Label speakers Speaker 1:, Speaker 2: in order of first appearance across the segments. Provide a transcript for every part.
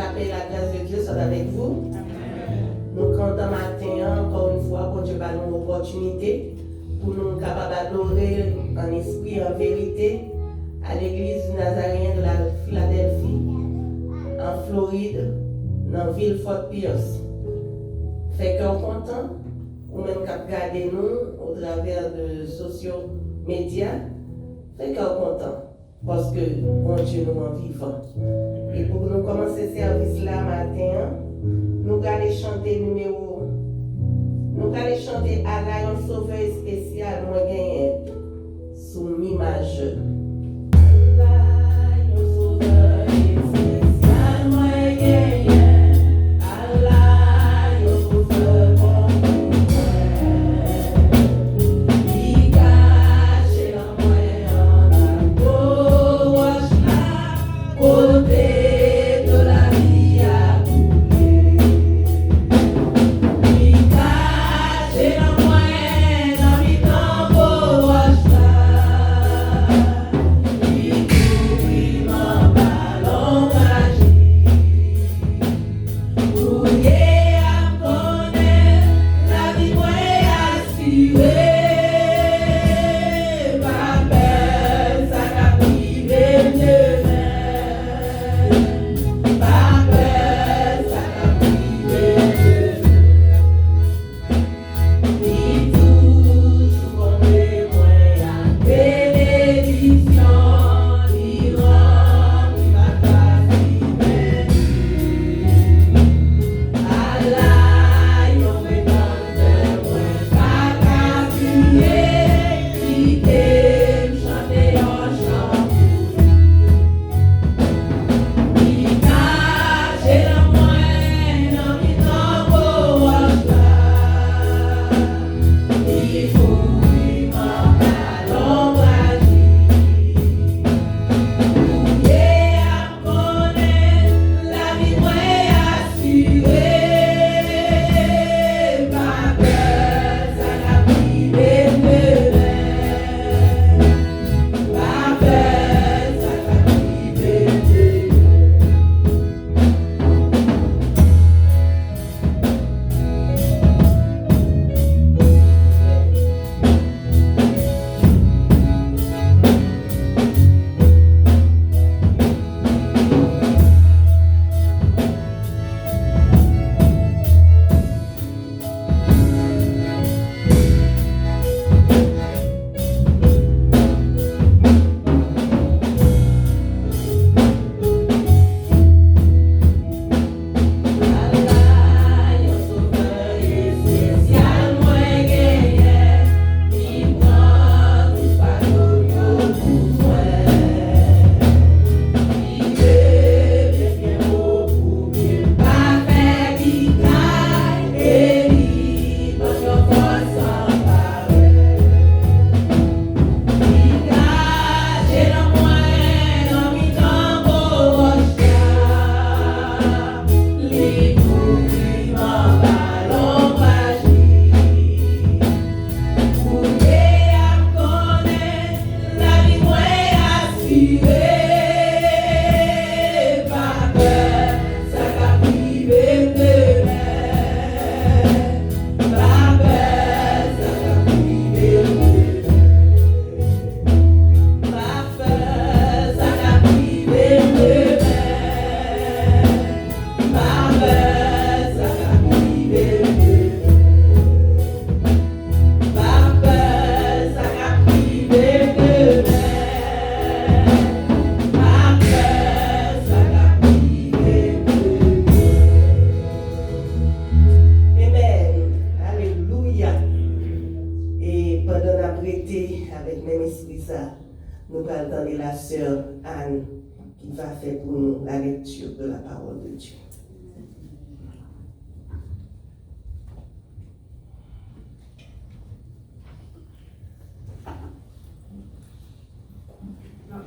Speaker 1: la paix et la grâce de Dieu soit avec vous. Nous comptons matin, encore une fois, pour Dieu par une opportunité pour nous capables d'adorer en esprit et en vérité à l'église du Nazaréen de la Philadelphie, en Floride, dans la ville Fort Pierce. Fait qu'on content, ou même qu'à regarder nous au travers de sociaux médias, fait qu'on content, parce que bon Dieu nous en vivant. Et pour nous commencer ce service là matin, nous allons chanter nous allons chanter à la un sauveur spécial, moi gagné, sous l'image.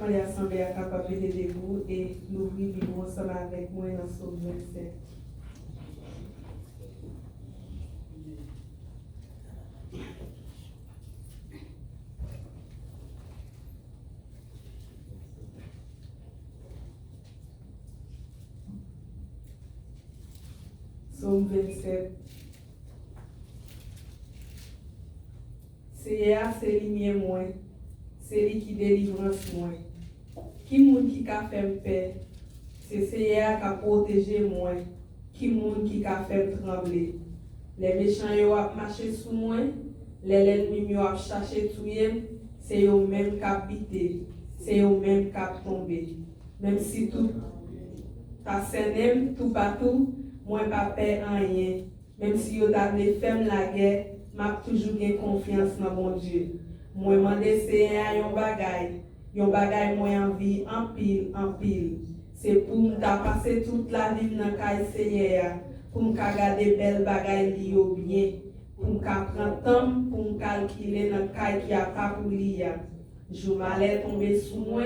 Speaker 2: L'Assemblée est capable de vous et nous vivons ensemble avec moi dans ce 27. Psaume 27. C'est lumière moi, c'est lui qui délivrance moi. Qui moun qui ka fait paix, c'est Seigneur qui a protégé moi. Qui moun qui a fait trembler. Les méchants yo a marché sous moi, les ennemis yo a cherché tuer, c'est eux même qui a pité, c'est eux même qui a tombé. Même si tout ta scène tout partout, moi pas peur en rien. Même si yo t'a fait la guerre, m'a toujours gain confiance dans mon Dieu. Moi mande Seigneur yon bagay moi envie en pile. C'est pour m'ta passer toute la vie dans caille Seigneur, pour m'ka garder belle bagay li yo bien, pour m'ka prendre temps pour m'calculer dans caille qui a pas pour li ya. Jou malais tomber sous moi,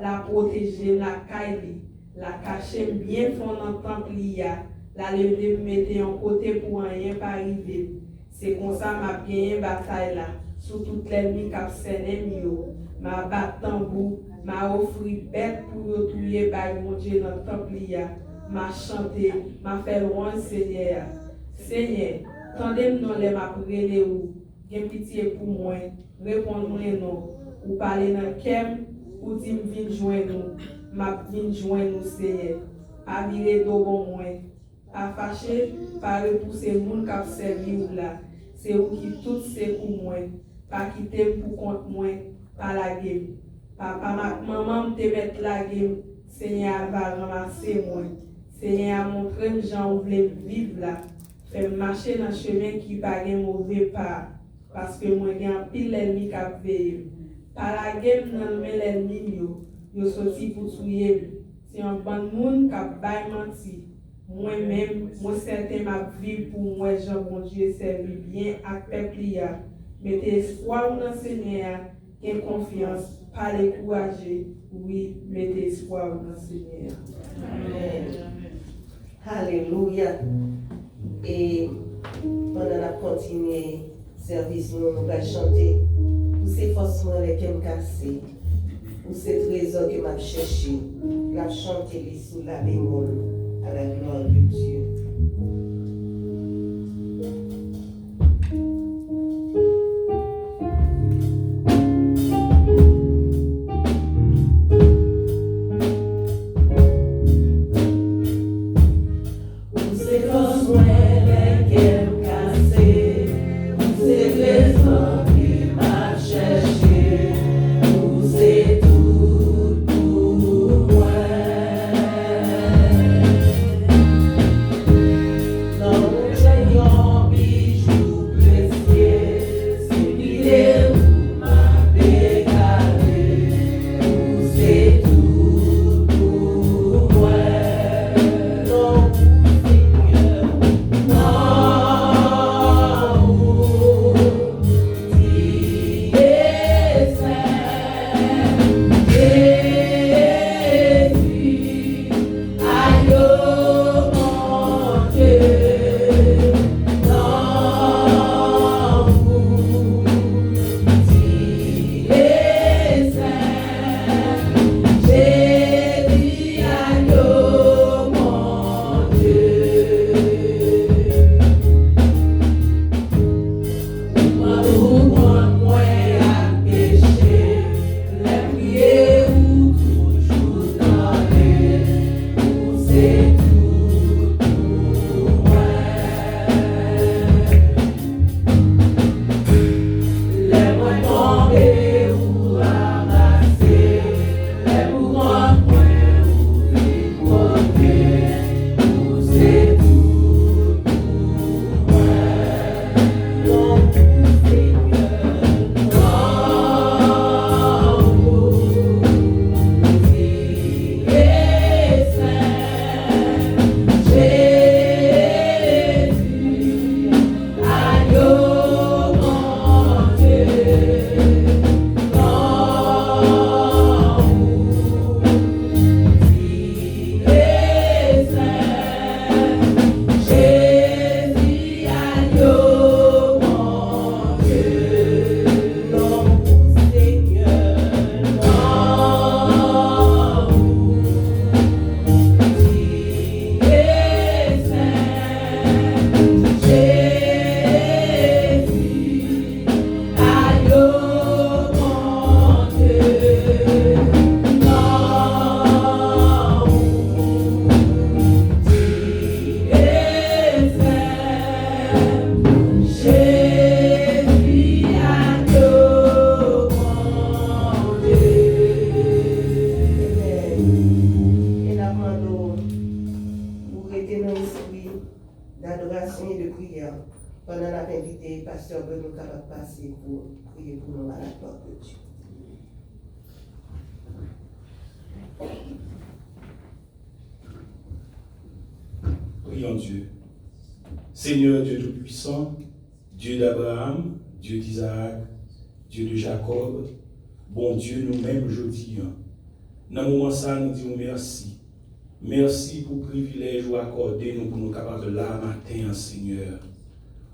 Speaker 2: la protéger la caille li, la cacher bien fond dans temple li ya, la lever mettre en côté pour rien pas arriver. C'est comme ça m'a gagné bataille là, sur toute l'ennemi qui a scène yo. M'a battu tambour, m'a offert bête pour yo tuer par mon Dieu dans le temple ya. M'a chanté, m'a fait louange Seigneur. Seigneur, tendez-moi les m'a prélé ou, gen pitié pour moi, répondez-moi non, ou parler dans kem, ou dit m'vin joindre nous, m'a vin joindre nous Seigneur. Pas virer do bon moi, pas fâché, pas repousser moun qui a servi ou là. C'est où qui tout c'est pour moi, pas quitter pour compte moi, pas la game. Papa, maman te mettre la game, Seigneur va ramasser moi. Seigneur montre les gens où veulent vivre là, fait marcher dans le chemin qui pas de mauvais pas, parce que moi j'ai un pile l'ennemi qui a veillé. Par la game dans l'ennemi yo sorti pour tuer. C'est un bon monde qui a bail menti. Moi-même, moi certain ma vie pour moi, Jean bon Dieu servi bien à peuple. Mettez espoir dans le Seigneur, ayez confiance, pas les courager. Oui, mettez espoir dans le Seigneur.
Speaker 1: Amen. Alléluia. Et pendant la continuer service, nous allons chanter. Pour ces forcément les qui me cassés, pour ces trésors que m'a cherché, la chanter sous la bémol. À la gloire de Dieu.
Speaker 3: Pour
Speaker 1: pendant la invité, pasteur Benoît capable de passer pour prier pour nous à la porte de Dieu.
Speaker 3: Prions Dieu. Seigneur Dieu Tout-Puissant, Dieu d'Abraham, Dieu d'Isaac, Dieu de Jacob, bon Dieu, nous-mêmes aujourd'hui, dans le moment ça, nous disons merci. Merci pour le privilège ou accordé nous pour nous capables là matin, Seigneur.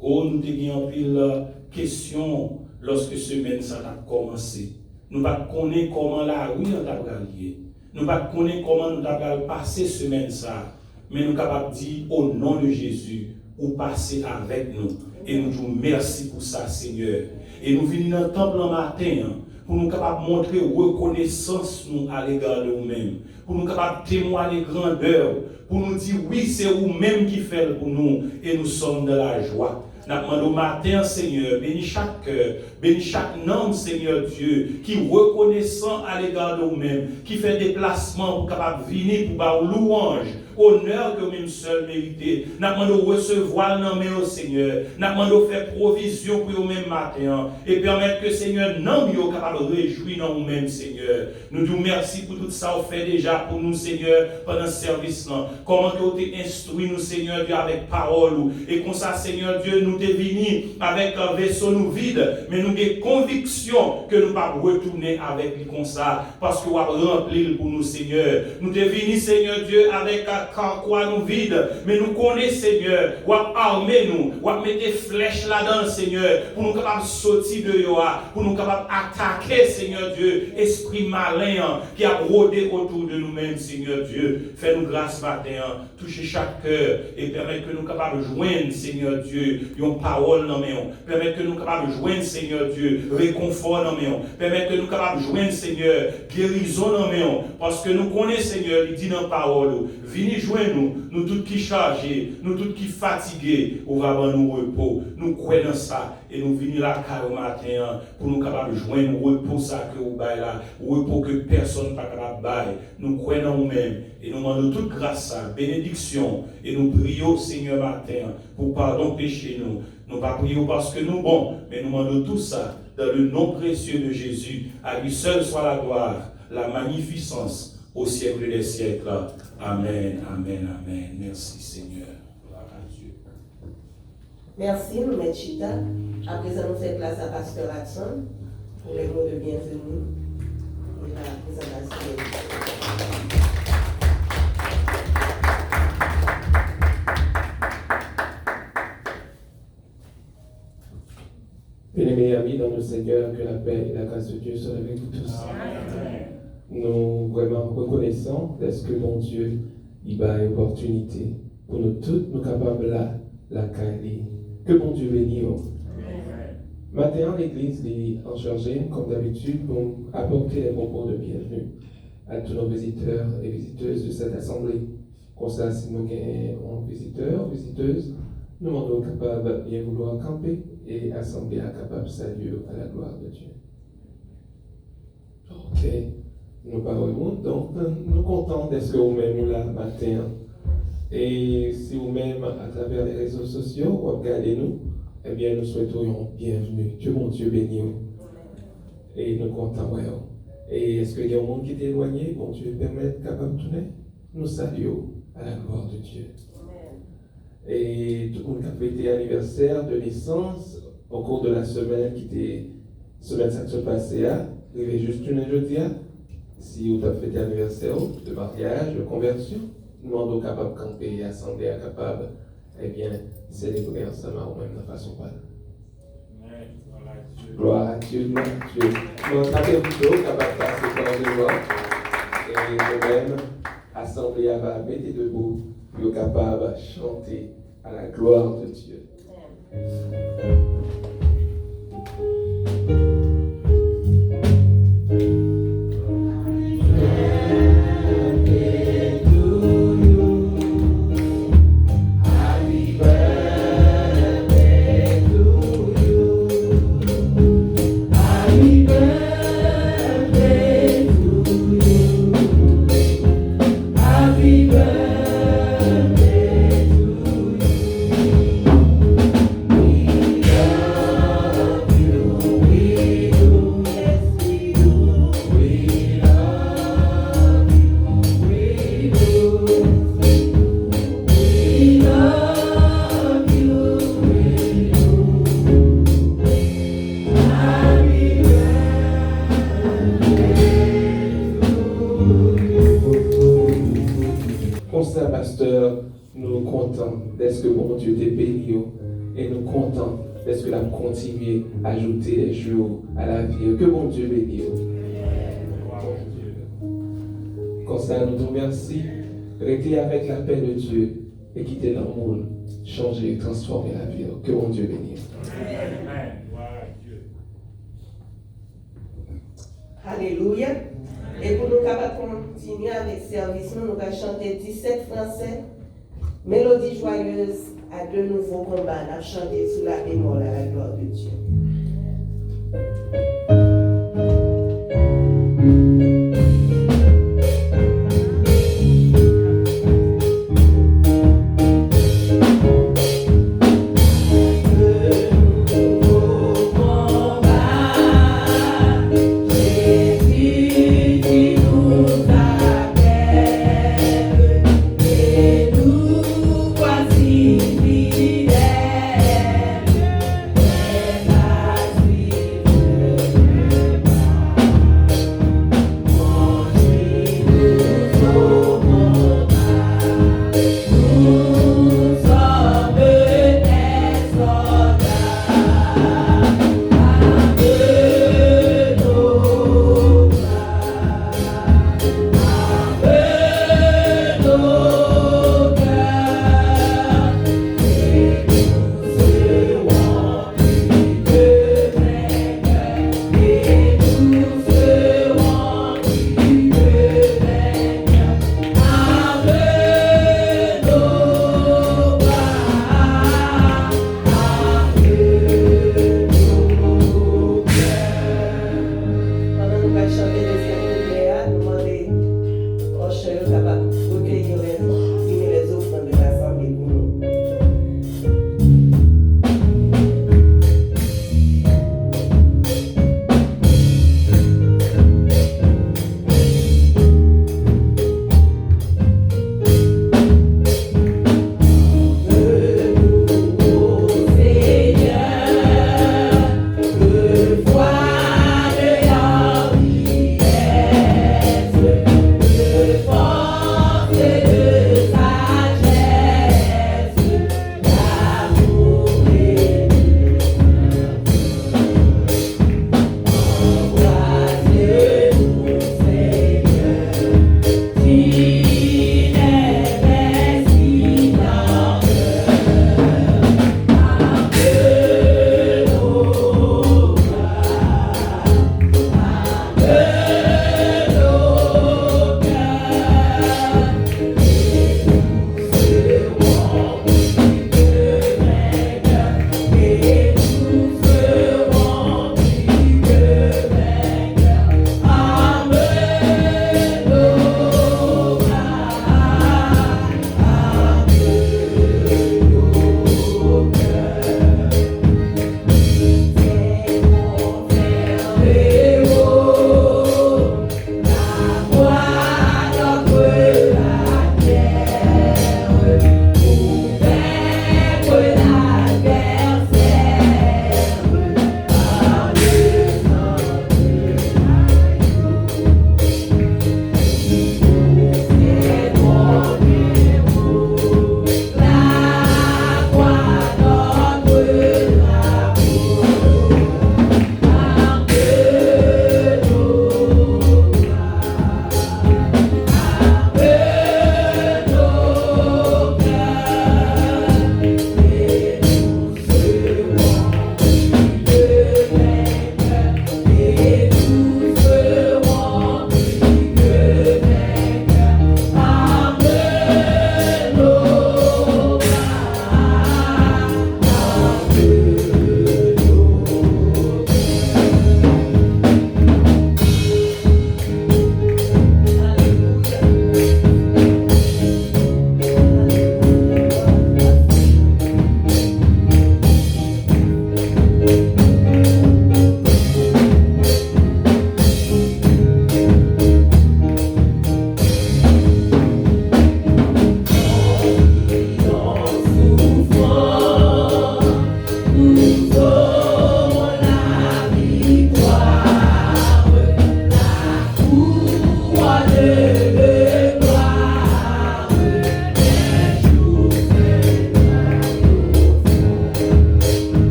Speaker 3: Oh, nous avons pile question lorsque semaine ça a commencé. Nous ne connaissons pas comment la rue nous a lié. Nous ne connaissons pas comment nous avons passé semaine ça. Mais nous sommes capables de dire au nom de Jésus, ou passer avec nous. Et nous disons merci pour ça, Seigneur. Et nous venons dans le temple le matin pour nous capables de montrer reconnaissance nous à l'égard de nous-mêmes. Pour nous capables de témoigner grandeur. Pour nous dire oui, c'est vous-même qui faites pour nous. Et nous sommes dans la joie. Nous demandons au matin, Seigneur, bénis chaque cœur, bénis chaque âme, Seigneur Dieu, qui est reconnaissant à l'égard de nous-mêmes, qui fait des placements pour capable venir pour faire louange, honneur que nous-mêmes seuls mérités. Nous demandons recevoir nos Seigneur. Nous demandons faire provision pour nous-mêmes matin et permettre que Seigneur, nous sommes capables de réjouir dans nous-mêmes, Seigneur. Nous disons merci pour tout ça que vous faites déjà pour nous, Seigneur, pendant ce service-là. Comment tu as instruit nous, Seigneur Dieu, avec parole. Et comme ça, Seigneur Dieu, nous t'es venus avec un vaisseau nous vide, mais nous des convictions que nous ne pas retourner avec lui comme ça, parce que vous avez rempli pour nous, Seigneur. Nous t'es venus, Seigneur Dieu, avec quoi nous vide, mais nous connaissons, Seigneur, vous avez armé nous, vous avez mis des flèches là-dedans, Seigneur, pour nous capables de sortir de Yoa, pour nous capables d'attaquer, Seigneur Dieu, esprit malin qui a rôdé autour de nous-mêmes, Seigneur Dieu. Fais-nous grâce matin, touchez chaque cœur et permettre que nous capables de joindre, Seigneur Dieu, une parole dans mes mains. Permettre que nous capables de joindre, Seigneur Dieu, réconfort dans mes mains. Permettre que nous capables de joindre, Seigneur, guérison dans mes mains. Parce que nous connaissons, Seigneur, il dit dans la parole, venez joindre nous tous qui chargés, nous tous qui fatigués, on va avoir nous repos. Nous croyons dans ça et nous venons là au matin pour nous capables de joindre le repos ça que vous baillez là, repos que personne n'est pas capable de bailler. Nous croyons en nous-mêmes et nous demandons toute grâce, bénédiction et nous prions, Seigneur, matin pour pardon péché nous. Nous ne pas prions parce que nous bons, mais nous demandons tout ça dans le nom précieux de Jésus. À lui seul soit la gloire, la magnificence au siècle des siècles. Amen, amen, amen. Merci Seigneur. Gloire à Dieu.
Speaker 1: Merci, nous mettons Chita. À présent, nous faisons place à Pasteur Hudson pour les mots de bienvenue et la présentation.
Speaker 4: Bien-aimés amis dans le Seigneur, que la paix et la grâce de Dieu soient avec vous tous. Amen. Nous vraiment reconnaissants de ce que mon Dieu il a une opportunité pour nous tous nous capables la caler. Que mon Dieu bénisse. Maintenant, l'Église est en charge, comme d'habitude, pour apporter les propos de bienvenue à tous nos visiteurs et visiteuses de cette assemblée. Comme ça, si nous avons un visiteur ou visiteuse, nous demandons capables de bien vouloir camper et assembler à capable de saluer à la gloire de Dieu. Ok, nous parlons donc nous sommes contents d'être vous-même là matin. Et si vous-même à travers les réseaux sociaux vous regardez nous, eh bien nous souhaitons bienvenue. Que mon Dieu bénisse vous. Et nous comptons ouais. Et est-ce qu'il y a un monde qui est éloigné, bon Dieu permet capable de tourner? Nous saluons à la gloire de Dieu. Et tout le monde qui a fêté anniversaire de naissance au cours de la semaine qui était semaine ça se passait là, il y avait juste une jeudi. Si vous avez fêté anniversaire de mariage, de conversion, nous sommes capables de camper et assembler à capable eh bien célébrer ensemble ou même de façon pas. Gloire à Dieu, gloire à Dieu. Nous sommes plutôt capables de passer par le joie et nous-mêmes assemblés à mettre debout. Nous sommes capables de chanter à la gloire de Dieu.
Speaker 5: Happy birthday to you.
Speaker 4: Dieu, te béni et nous comptons parce que nous continuer à ajouter les jours à la vie. Que bon Dieu bénisse. Comme ça, nous te remercions. Restez avec la paix de Dieu et quitter l'amour, changer, transformer la vie. Que bon Dieu bénisse.
Speaker 1: Alléluia. Et pour nous capables de continuer avec le service, nous allons chanter 17 français. Mélodie joyeuse à de nouveaux combats. Nous allons chanter sous la bémol à la gloire de Dieu.
Speaker 5: Fidèle,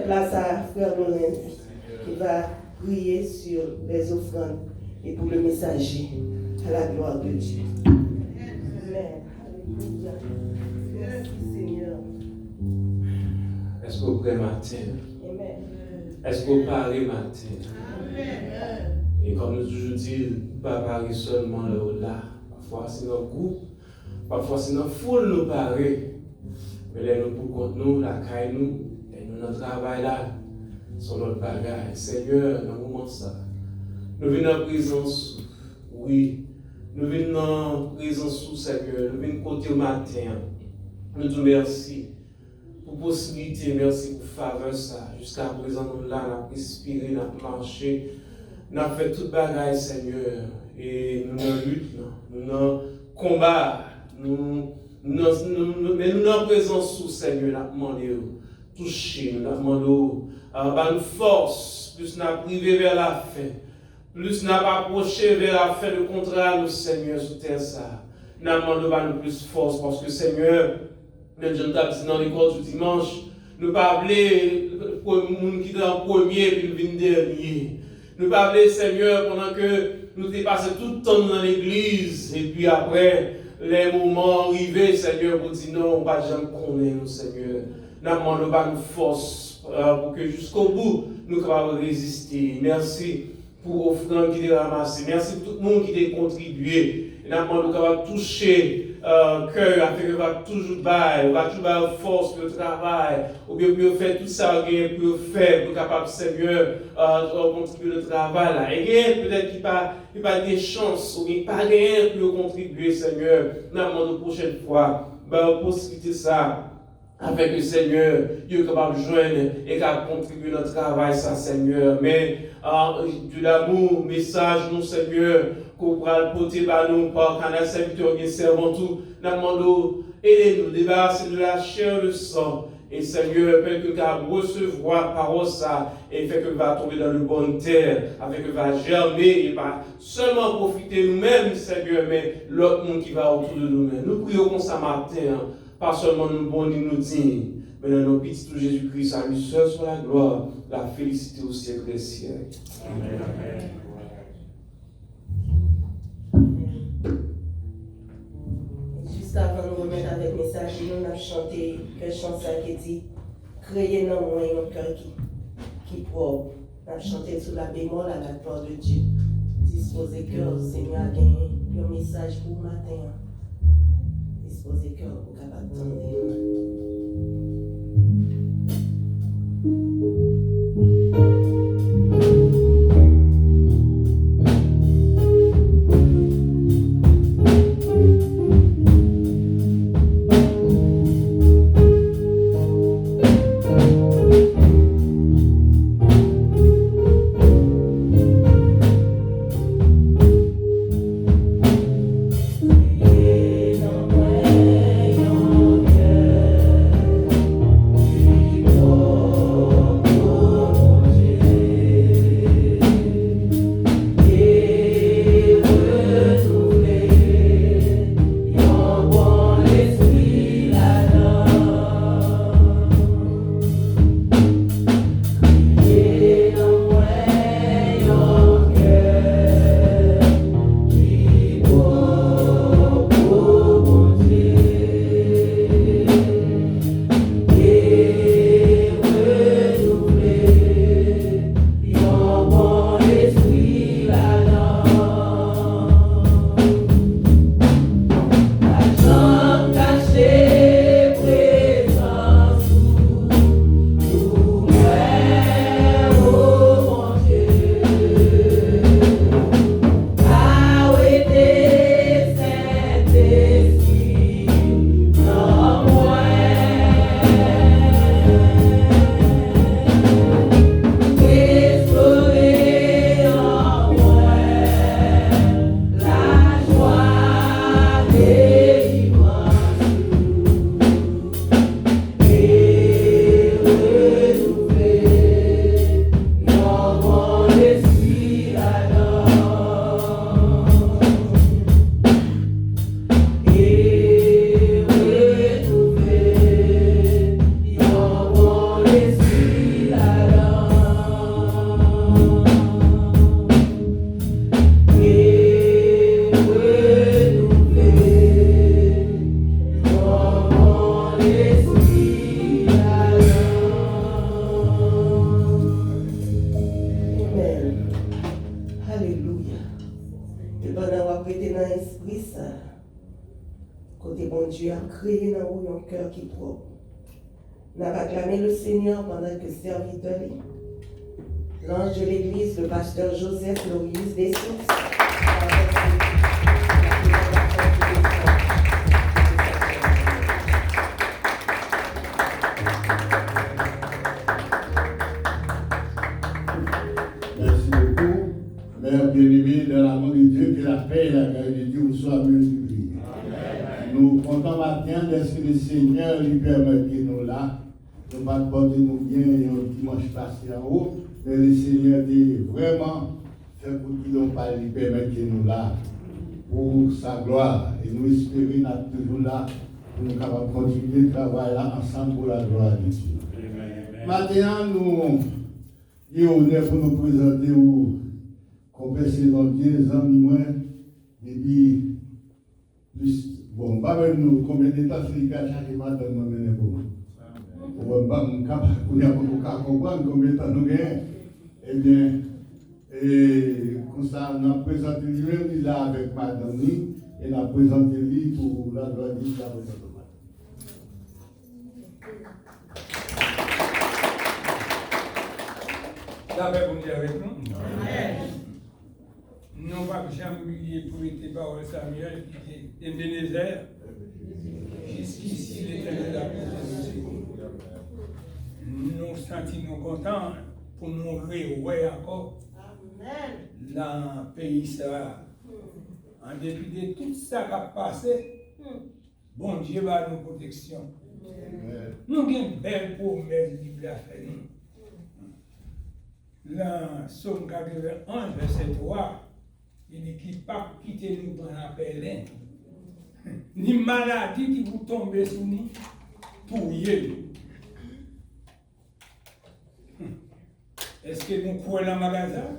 Speaker 1: place à Frère Lorenz qui va prier sur les offrandes et pour le messager à la gloire de Dieu. Amen. Alléluia. Merci Seigneur.
Speaker 4: Est-ce que vous prêt matin?
Speaker 1: Amen.
Speaker 4: Est-ce que vous parlez matin? Et comme nous toujours dit, pas parler seulement là. Parfois c'est dans le groupe, parfois c'est dans la foule nous parler. Mais là nous pour compte nous, la caille nous, et nous notre travail là, sur notre bagage. Seigneur, dans le moment ça, nous venons en présence, oui, nous venons en présence, Seigneur, nous venons côté au matin. Nous disons merci pour possibilité, merci pour faveur ça. Jusqu'à présent, nous là, nous avons respiré, nous avons marché, nous avons fait tout bagage, Seigneur. Et nous avons lutte, nous avons combat, mais nous avons en présence sous Seigneur, nous avons demandé, toucher, nous avons demandé, une force, plus nous avons privé vers la fin, plus nous avons approché vers la fin, le contraire, nous, Seigneur, sous terre ça. Nous avons demandé plus force, parce que Seigneur, même je nous dit dans l'école du dimanche, nous ne pas appeler le monde qui est en premier et puis le dernier. Nous ne pas appeler Seigneur pendant que nous dépassons tout le temps dans l'église et puis après les moments arrivés, Seigneur, pour dire non, on ne va jamais connaître nous, Seigneur. Nous demandons pas une force pour que jusqu'au bout nous puissions résister. Merci pour l'offrande qui est ramassée. Merci pour tout le monde qui a contribué. Nous demandons qu'on toucher cœur, afin que va toujours bailler, va toujours bailler force pour le travail, ou bien pour faire tout ça, pour faire, pour capable, Seigneur, contribuer au travail là. Et rien, peut-être qu'il n'y a pas de chance, ou bien pas rien pour contribuer, Seigneur. Nous demandons la prochaine fois, possibilité ça. Avec le Seigneur, Dieu est capable de joindre et capable de contribuer à notre travail, ça, Seigneur. Mais de l'amour, message, nous, Seigneur, qu'on pourra le porter par nous, par canal serviteur, bien servant tout. Nous demandons, aidez-nous, débarrasser de la chair, le sang. Et Seigneur, fait que nous recevoir parole ça, et fait que va tomber dans le bon terre, avec que va germer, et pas seulement profiter nous-mêmes, Seigneur, mais l'autre monde qui va autour de nous-mêmes. Nous prions comme ça matin. Pas seulement nous bons ni nous dignes, mais dans nos petits tout Jésus-Christ, à lui seul soit la gloire, la félicité au siècle des siècles. Amen.
Speaker 1: Juste avant de nous remettre avec le message, nous avons chanté quelque chanson qui dit créer dans moi un cœur qui propre. Nous avons chanté sous la bémol à la gloire de Dieu. Disposez cœur, Seigneur, un message pour le matin. Disposez cœur pour capable d'entendre.
Speaker 5: Yeah.
Speaker 1: Côté bon Dieu a créé dans vous un cœur qui est propre. Nous avons acclamé le Seigneur pendant que serviteur, l'ange de l'Église, le pasteur Joseph Louise Dessources,
Speaker 5: merci beaucoup. Mère bien-aimée, dans l'amour de Dieu, que la paix et la grâce de Dieu vous soient multipliées. Nous comptons maintenant d'être le Seigneur lui permet de nous là. Nous pas porter nous bien un dimanche passé en haut, mais le Seigneur dit vraiment fait pour qu'il nous pas lui permettre de nous là pour sa gloire. Et nous espérons d'être toujours là pour nous capables de continuer le travail là ensemble pour la gloire de Dieu. Maintenant, nous avons honneur pour nous présenter au compère Séventier, les amis moins, depuis plus. Bon, pas même nous, combien de temps c'est que chaque matin nous menons pour nous. Pour nous comprendre combien de temps nous gagnons. Eh bien, comme ça, nous avons présenté lui-même là avec madame et nous avons présenté lui pour la gloire de Dieu.
Speaker 6: La paix pour nous avec nous. Amen. Nous pas jamais oublier pour les paroles Samuel qui dit Ebenezer, jusqu'ici l'Éternel a protégé. Nous sentons contents pour nous réouvrir encore dans le pays Israël. En dépit de tout ça qui a passé, bon Dieu va nous protection. Nous avons une belle promesse de Bible à faire. Dans Somme 81, verset 3, il dit qu'il ne peut pas quitter nous dans la pèlerin. Ni maladie qui vous tombe sur nous, pour y. Est-ce que nous croyons dans le magasin?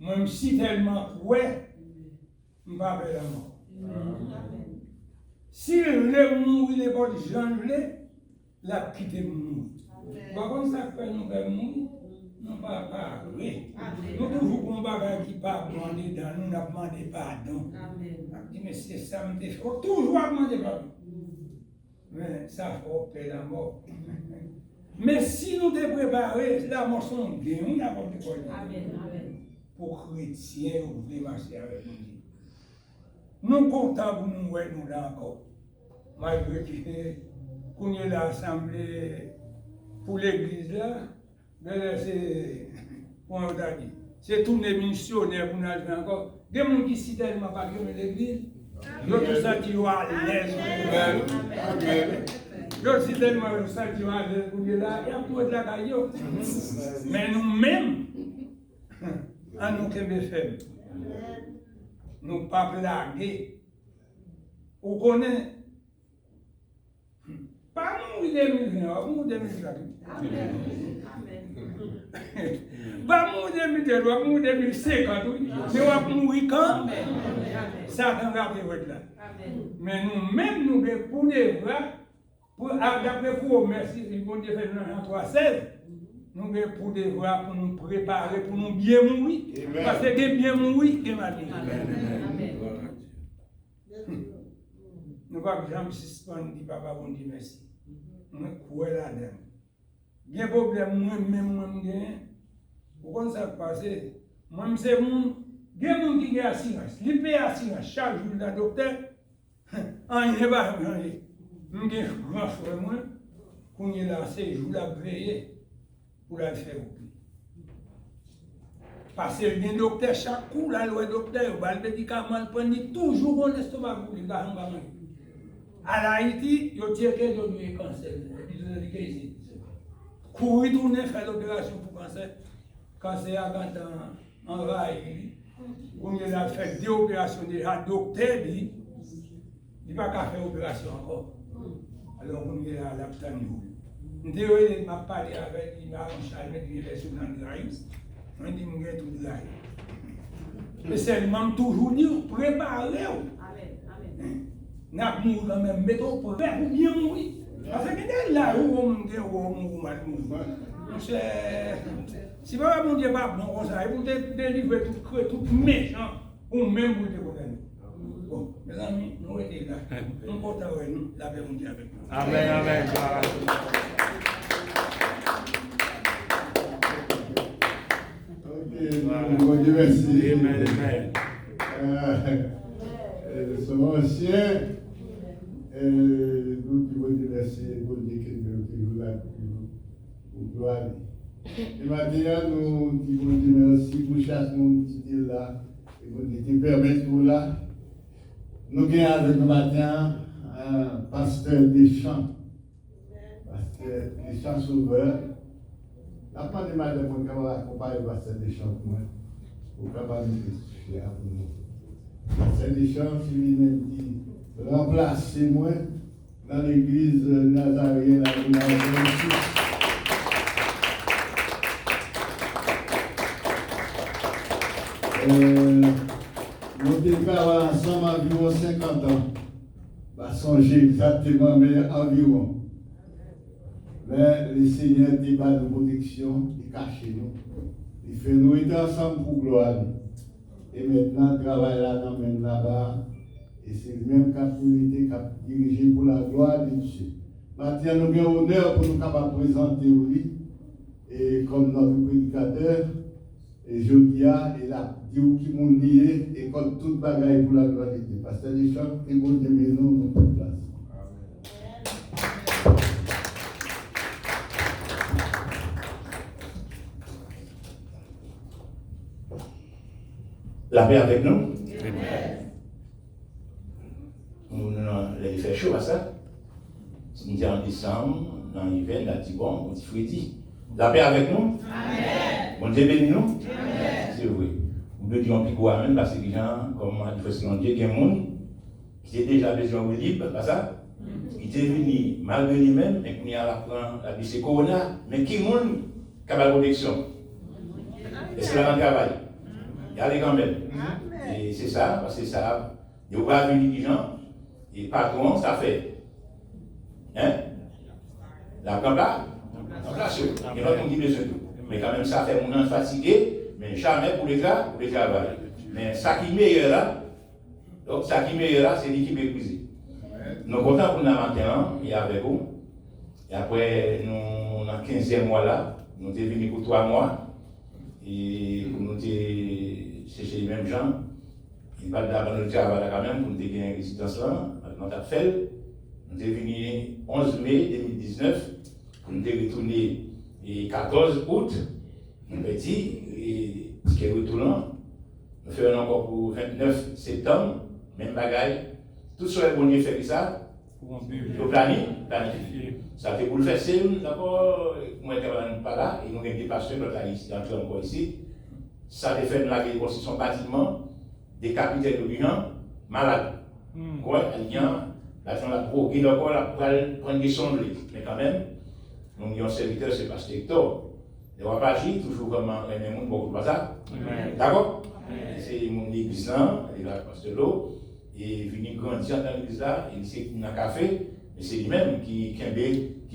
Speaker 6: Même si tellement croyons, je ne vais pas faire la mort. Si le mourir, les bonnes gens, la quitter mourir. Par contre, ça fait nous faire mourir, nous ne pas parler. Nous toujours qu'on bagage qui pas demander dans nous, n'a demandé pardon. On dit mais c'est ça me fait toujours demander pardon. Mais ça faut payer la mort. Mais si nous te préparer, la mort sont bien, on n'a pas de quoi. Pour chrétiens, vous voulez marcher avec nous. Nous comptons pour nous voir nous là encore. Malgré que qu'on est l'assemblée pour l'église là, c'est tous les missionnaires pour nous aller encore. Des gens qui citent tellement pas de l'église, d'autres sentent à l'aise. D'autres citent tellement sentent à l'aise pour là, il y a tout de la caillou. Mais nous-mêmes, en nous qui sommes faibles, nous ne pas blaguer. Vous connaissez? Pas mourir 2020, pas mourir 2020. Pas mourir 2020, pas mourir 2050, mais on va mourir quand? Ça, on va votre là. Mais nous-mêmes, nous devons pour des vrais, pour d'après promesse, ils vont dire dans 3:16, nous devons pour des vrais, pour nous préparer, pour nous bien mourir. Parce que bien mourir, c'est ma vie. Nous ne pouvons jamais suspendre, dit papa, bon Dieu merci. Nous croyons là-dedans. Bien problème, moi-même, pourquoi ça passe? Moi, c'est mon. Il y a des gens qui ont assurance. Ils payent assurance chaque jour dans le docteur. On n'y va pas. Nous avons un grand frère, moi, qu'on est là, c'est jour la veiller pour la faire au plus. Parce que le docteur, chaque coup, là, le docteur, le médicament, il prend toujours un estomac pour lui. À Haïti, il y a tiré de cancer. Courir tourner faire l'opération pour cancer. Cancer en rail. On a fait 2 opérations déjà. Le docteur dit, il n'y a pas qu'à faire l'opération encore. Alors on est à l'hôpital niveau. Il m'a parlé avec, il m'a enchaîné, il est sur le rail. On dit, il y a tout là. Mais seulement toujours dit, préparez-vous. Nous avons quand même mettre au point pour bien mourir. Parce que là où on mourra mal mourir. Si pas mon Dieu pas bon comme ça, il vous délivrer tout méchant ou même vous te condamner. Bon, mes amis, nous étions là. Nous comptons avec nous, la paix mondiale avec nous.
Speaker 7: Amen, amen.
Speaker 5: Ok, bon Dieu merci.
Speaker 7: Amen, amen.
Speaker 5: Son ancien, nous qui bon Dieu merci, bon Dieu qui nous l'a pour gloire. Et maintenant, nous qui bon Dieu merci pour chaque monde qui est là, et bon Dieu qui permet tout là. Nous gagnons avec nous matin un pasteur des chants. Pasteur des chants sauveurs. La part de madame, on va accompagner le pasteur des chants pour moi. Pour capable de nous faire pour nous. Pasteur des chants, c'est lui-même qui remplace moi dans l'église nazarienne à Bonaventure. Nous déclarons ensemble environ 50 ans. Pas songer exactement, mais environ. Mais le Seigneur débat de protection, il cache nous. Il fait nous être ensemble pour gloire. Et maintenant, travail là, dans même là-bas. Et c'est le même cap unité qui a dirigé pour la gloire de Dieu. Maintenant, nous avons l'honneur pour nous capables de présenter lui. Et comme notre prédicateur, et je dis à, et là, Dieu qui m'ont lié, et comme toute bagaille pour la gloire de Dieu. Parce que les gens, ils vont aimer nous, notre place.
Speaker 3: La paix avec nous. Il fait chaud à ça. Si nous sommes en décembre, dans l'hiver, on a dit bon, on dit Freddy. La paix avec nous. Amen. Bon Dieu bénis nous. Amen. C'est vrai. Vous devez dire un petit coup amen parce que les gens, comme il faut se rendre, il y a des gens qui ont déjà besoin de libre, pas ça? Il était venu malgré lui-même, et qu'on y a la vie, c'est Corona, mais qui est qui a la protection? Et c'est là dans le travail. Il y a les grands-mères. Et c'est ça, parce que ça, il y a venir des gens, et patron, ça fait. Hein? La campagne, il y a qui besoin de tout. Mais quand même, ça fait mon âme fatigué, mais jamais pour les gars, pour les travail. Mais ça qui est meilleur là, donc ça qui est meilleur là, c'est l'équipe épuisée. Nous sommes contents pour nous matin, et avec vous. Et après, nous, dans le 15e mois là, nous sommes venus pour 3 mois. Et pour nous chercher les mêmes gens. Il va d'abord nous travailler quand même pour nous gagner une résidence là, avec notre appel. Nous sommes venus 11 mai 2019 pour nous retourner le 14 août. Nous petit, et ce qui est retournant. Nous faisons encore pour 29 septembre, même bagaille. Tout ce que nous fait ça, nous planifier. Ça fait bouleverser, d'abord, moi je ne pas là, et nous avons des pasteurs qui sont encore ici. Ça fait faire la construction bâtiment, des capitaines de l'Union, malades. Quoi, il y a la pro, il y a encore la prendre des sondes, mais quand même, nous avons un serviteur, c'est pasteur Hector. Il ne va pas agir toujours comme les mêmes gens, beaucoup de ça. D'accord? C'est mon église là, il a pasteur l'eau. Et il vient grandir dans l'église là, il sait qu'il a un café, mais c'est lui-même qui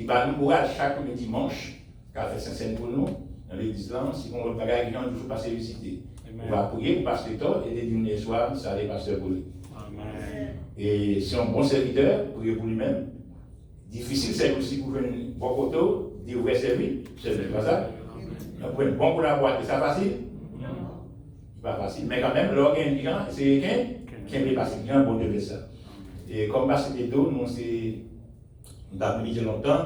Speaker 3: bat nous courage chaque dimanche, café Saint-Saëns pour nous, dans l'église là, si on veut pas gagner, on toujours passer visiter. On va prier pour passer tôt et dès dimanche soir, ça allait passer pour lui. Et c'est un bon serviteur, prier pour lui-même. Difficile, c'est aussi pour une bonne photo, dire où est servi, c'est pas ça. Pour une bonne collaborateur, c'est facile? Pas facile, mais quand même, l'organisation, c'est quelqu'un qui aime passer bien bon de ça. Et comme passer des dos, nous avons milité longtemps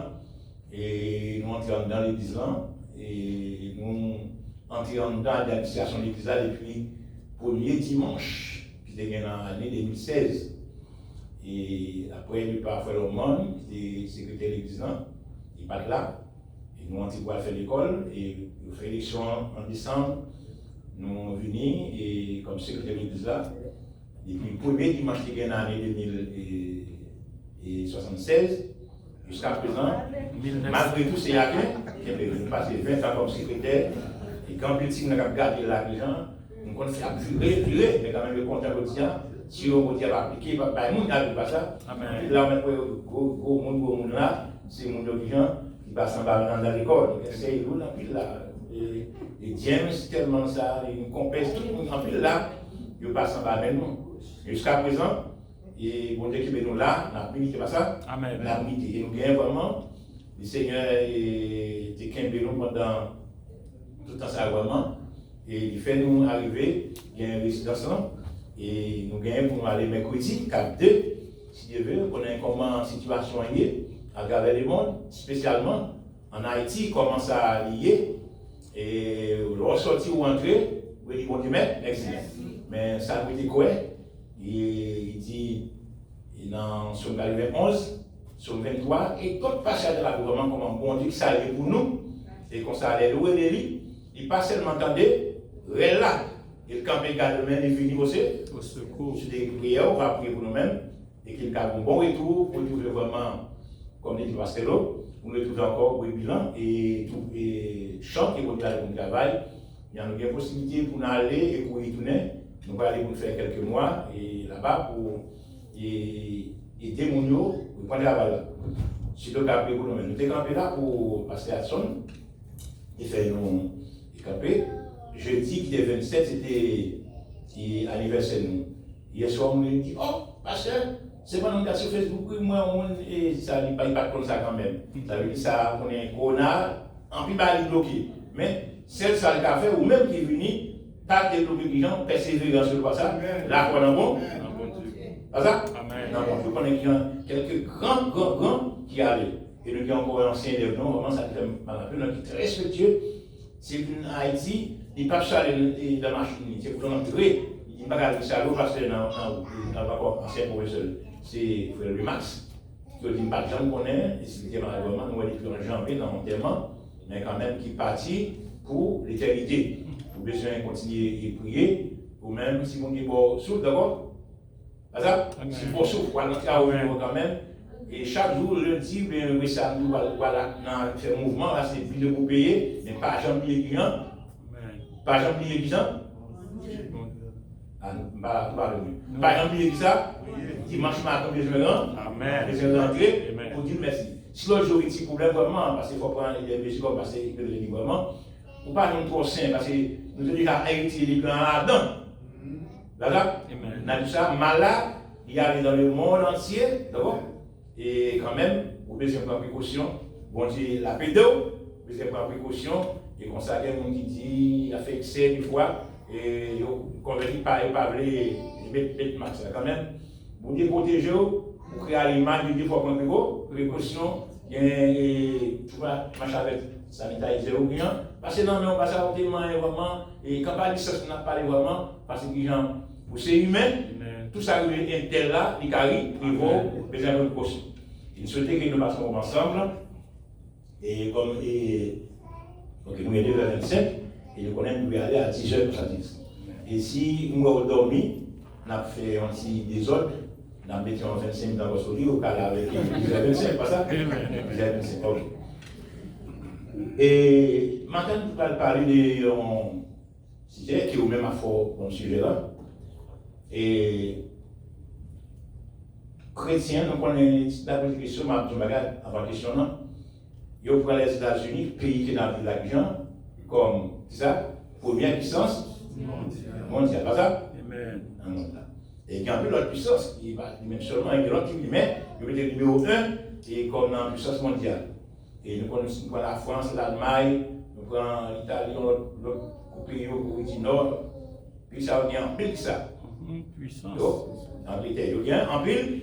Speaker 3: et nous entrons dans l'église là et nous entrons dans l'administration de l'église là depuis le premier dimanche qui était dans l'année 2016. Et après, le père Frère qui était secrétaire de l'église là, il n'est pas là. Et nous entrons pour faire l'école et nous faisons l'élection en décembre. Nous sommes venus et comme secrétaire de l'église là. Depuis le premier dimanche qui est dans l'année 2076, jusqu'à présent, malgré tout, c'est Yakin qui est passé 20 ans comme secrétaire. Et quand petit, nous avons gardé là, les gens, nous avons fait jurer, mais quand même le compte à quotidien, si on va appliquer, il n'y a pas ça. Là, on a gros monde là, c'est mon dirigeant qui passe en bas dans l'école. C'est où, en pile là. Et James, tellement ça, il nous compèse tout le monde en pile là, il passe en bas avec nous.
Speaker 7: Jusqu'à présent, et bon Dieu qui est nous là, n'a pas milité pas ça.
Speaker 3: Amen.
Speaker 7: N'a milité. Et nous gagnons vraiment, le Seigneur était qu'un nous pendant tout le temps ça vraiment. Et il fait nous arriver, il y a une résidence là, et nous gagnons pour nous aller mercredi, cap 2, si Dieu veut, qu'on ait comment la situation est à travers le monde, spécialement en Haïti, comment ça a lié, et ressortir ou entrer, oui, ils vont dire, excellent. Mais ça nous dit quoi? Il dit, dans son 11, son 23, et tout passage de la gouvernement, comment bon Dieu qui ça allait pour nous, et qu'on s'allait louer les lits, il pas seulement entendait, là, il campe également, il finit aussi,
Speaker 3: Au secours.
Speaker 7: sur des prières, on va prier pour nous-mêmes, et qu'il a un bon retour pour trouver vraiment, comme dit Pasteur, pour nous trouver encore le bilan, et tout, et chant qui continue à travail, il y a une possibilité pour nous aller et pour y retourner. Nous allons aller pour faire quelques mois et là-bas pour aider mon yo pour prendre la balle. Si nous avons pour nous-mêmes, nous sommes campés là pour passer à son et faire nous camper. Jeudi qui était 27, c'était l'anniversaire nous. Hier soir, on nous dit oh, pasteur, c'est pas nous sur Facebook, moi, et ça n'est pas comme ça quand même. Ça veut dire ça, on est corona, en plus, il est bloqué. Mais celle ça le café ou même qui est venu, pas développer les gens, persévérer sur le passage, là, on a bon. Pas ça?
Speaker 3: Amen.
Speaker 7: Non, on peut connaître quelques grands qui allaient. Et nous avons encore un ancien élève, non, vraiment, ça fait mal un peu, qui est très respectueux. C'est qu'en Haïti, il n'y a pas ça dans la machine, c'est pour entrer, il n'y a pas de ça, parce que dans le ancien professeur, c'est le Max, qui dit pas de gens qu'on est, et si c'était malheureusement, nous avons dit janvier dans l'enterrement, mais quand même qui partit pour l'éternité. Pour besoin de continuer à prier, ou même si vous dites bon, souffle d'abord, si vous souffle, vous allez entrer à ouvrir quand même, et chaque jour, lundi, oui, ça nous voilà, dans ce mouvement, là, c'est plus de vous payer, mais pas jamais les clients, pas jamais les clients. Pas jamais les clients, dimanche matin, je me rends, je vais rentrer pour dire merci. Si l'autre jour, il y a un petit problème vraiment, parce qu'il faut prendre les mesures comme parce que le librement, ou pas nous trop sain, parce que nous avons déjà hérité les plans là-dedans. D'accord? On a dit ça, malade, il y a dans le monde entier, d'accord? Et quand même, vous devez prendre précaution. Bon Dieu, la pédo, vous devez prendre précaution. Et comme ça, il y a des gens qui disent, il a fait excès une fois, et il ne pas mettre max. Quand même, vous devez protéger, vous créez l'image, vous devez prendre précaution. Il y a machin avec sanitiser ou bien. Parce que non, mais on passe à vraiment, et quand on parle de ça, on n'a pas vraiment, parce que les gens, c'est humain, tout ça est tel là, les caries, ils vont besoin de précaution. Il souhaitait que nous passions ensemble, et comme nous aider vers 25, et nous connaissons nous aller à 10h pour ça 10. Et si nous avons dormi, on a fait un petit désordre, on a mis 25 dans votre lit, au cas avec 25, pas ça? 25, ok. Et maintenant, nous allons parler d'un sujet qui est au même à fort dans ce sujet-là. Et chrétien, nous connaissons la question, je me regarde avant la question, il y a les États-Unis, pays qui est dans l'argent, comme ça, première puissance mondiale. Pas ça? Et il y a un peu l'autre puissance, qui va même seulement avec l'autre qui met, il va être numéro 1, et comme dans la puissance mondiale. Et nous connaissons la France, l'Allemagne, nous prenons l'Italie, l'autre pays du Nord, puis ça vient en pile ça.
Speaker 3: Puissance.
Speaker 7: Angleterre, il y a en pile.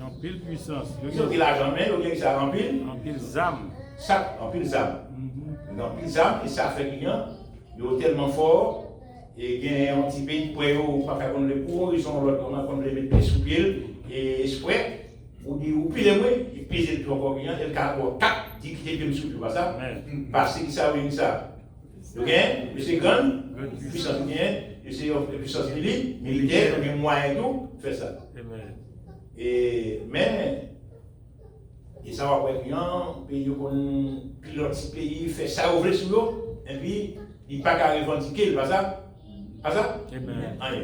Speaker 3: En pile puissance.
Speaker 7: Ils ont l'argent, mais il y a ça en pile.
Speaker 3: En pile zam.
Speaker 7: Ça, en pile zam. En pile zam, et ça fait qu'il y a tellement fort, et il y a un petit pays pour eux, pas faire comme les pauvres, ils sont l'autre, on a comme les mettre sous pied, et esprit, ou dit, ou pile, ils pisent tout encore bien, et le cas pour 4, dit qu'il est bien sous pied, pas ça. Parce que ça, oui, ça. Ok, c'est grand, puissance bien, c'est puissance militaire, donc moyen et tout, fait ça. Et mais, et ça va pour client, pays puis l'autre pays fait ça ouvrir sur l'eau, et puis il n'y a pas qu'à revendiquer, pas ça? Pas ça? Rien.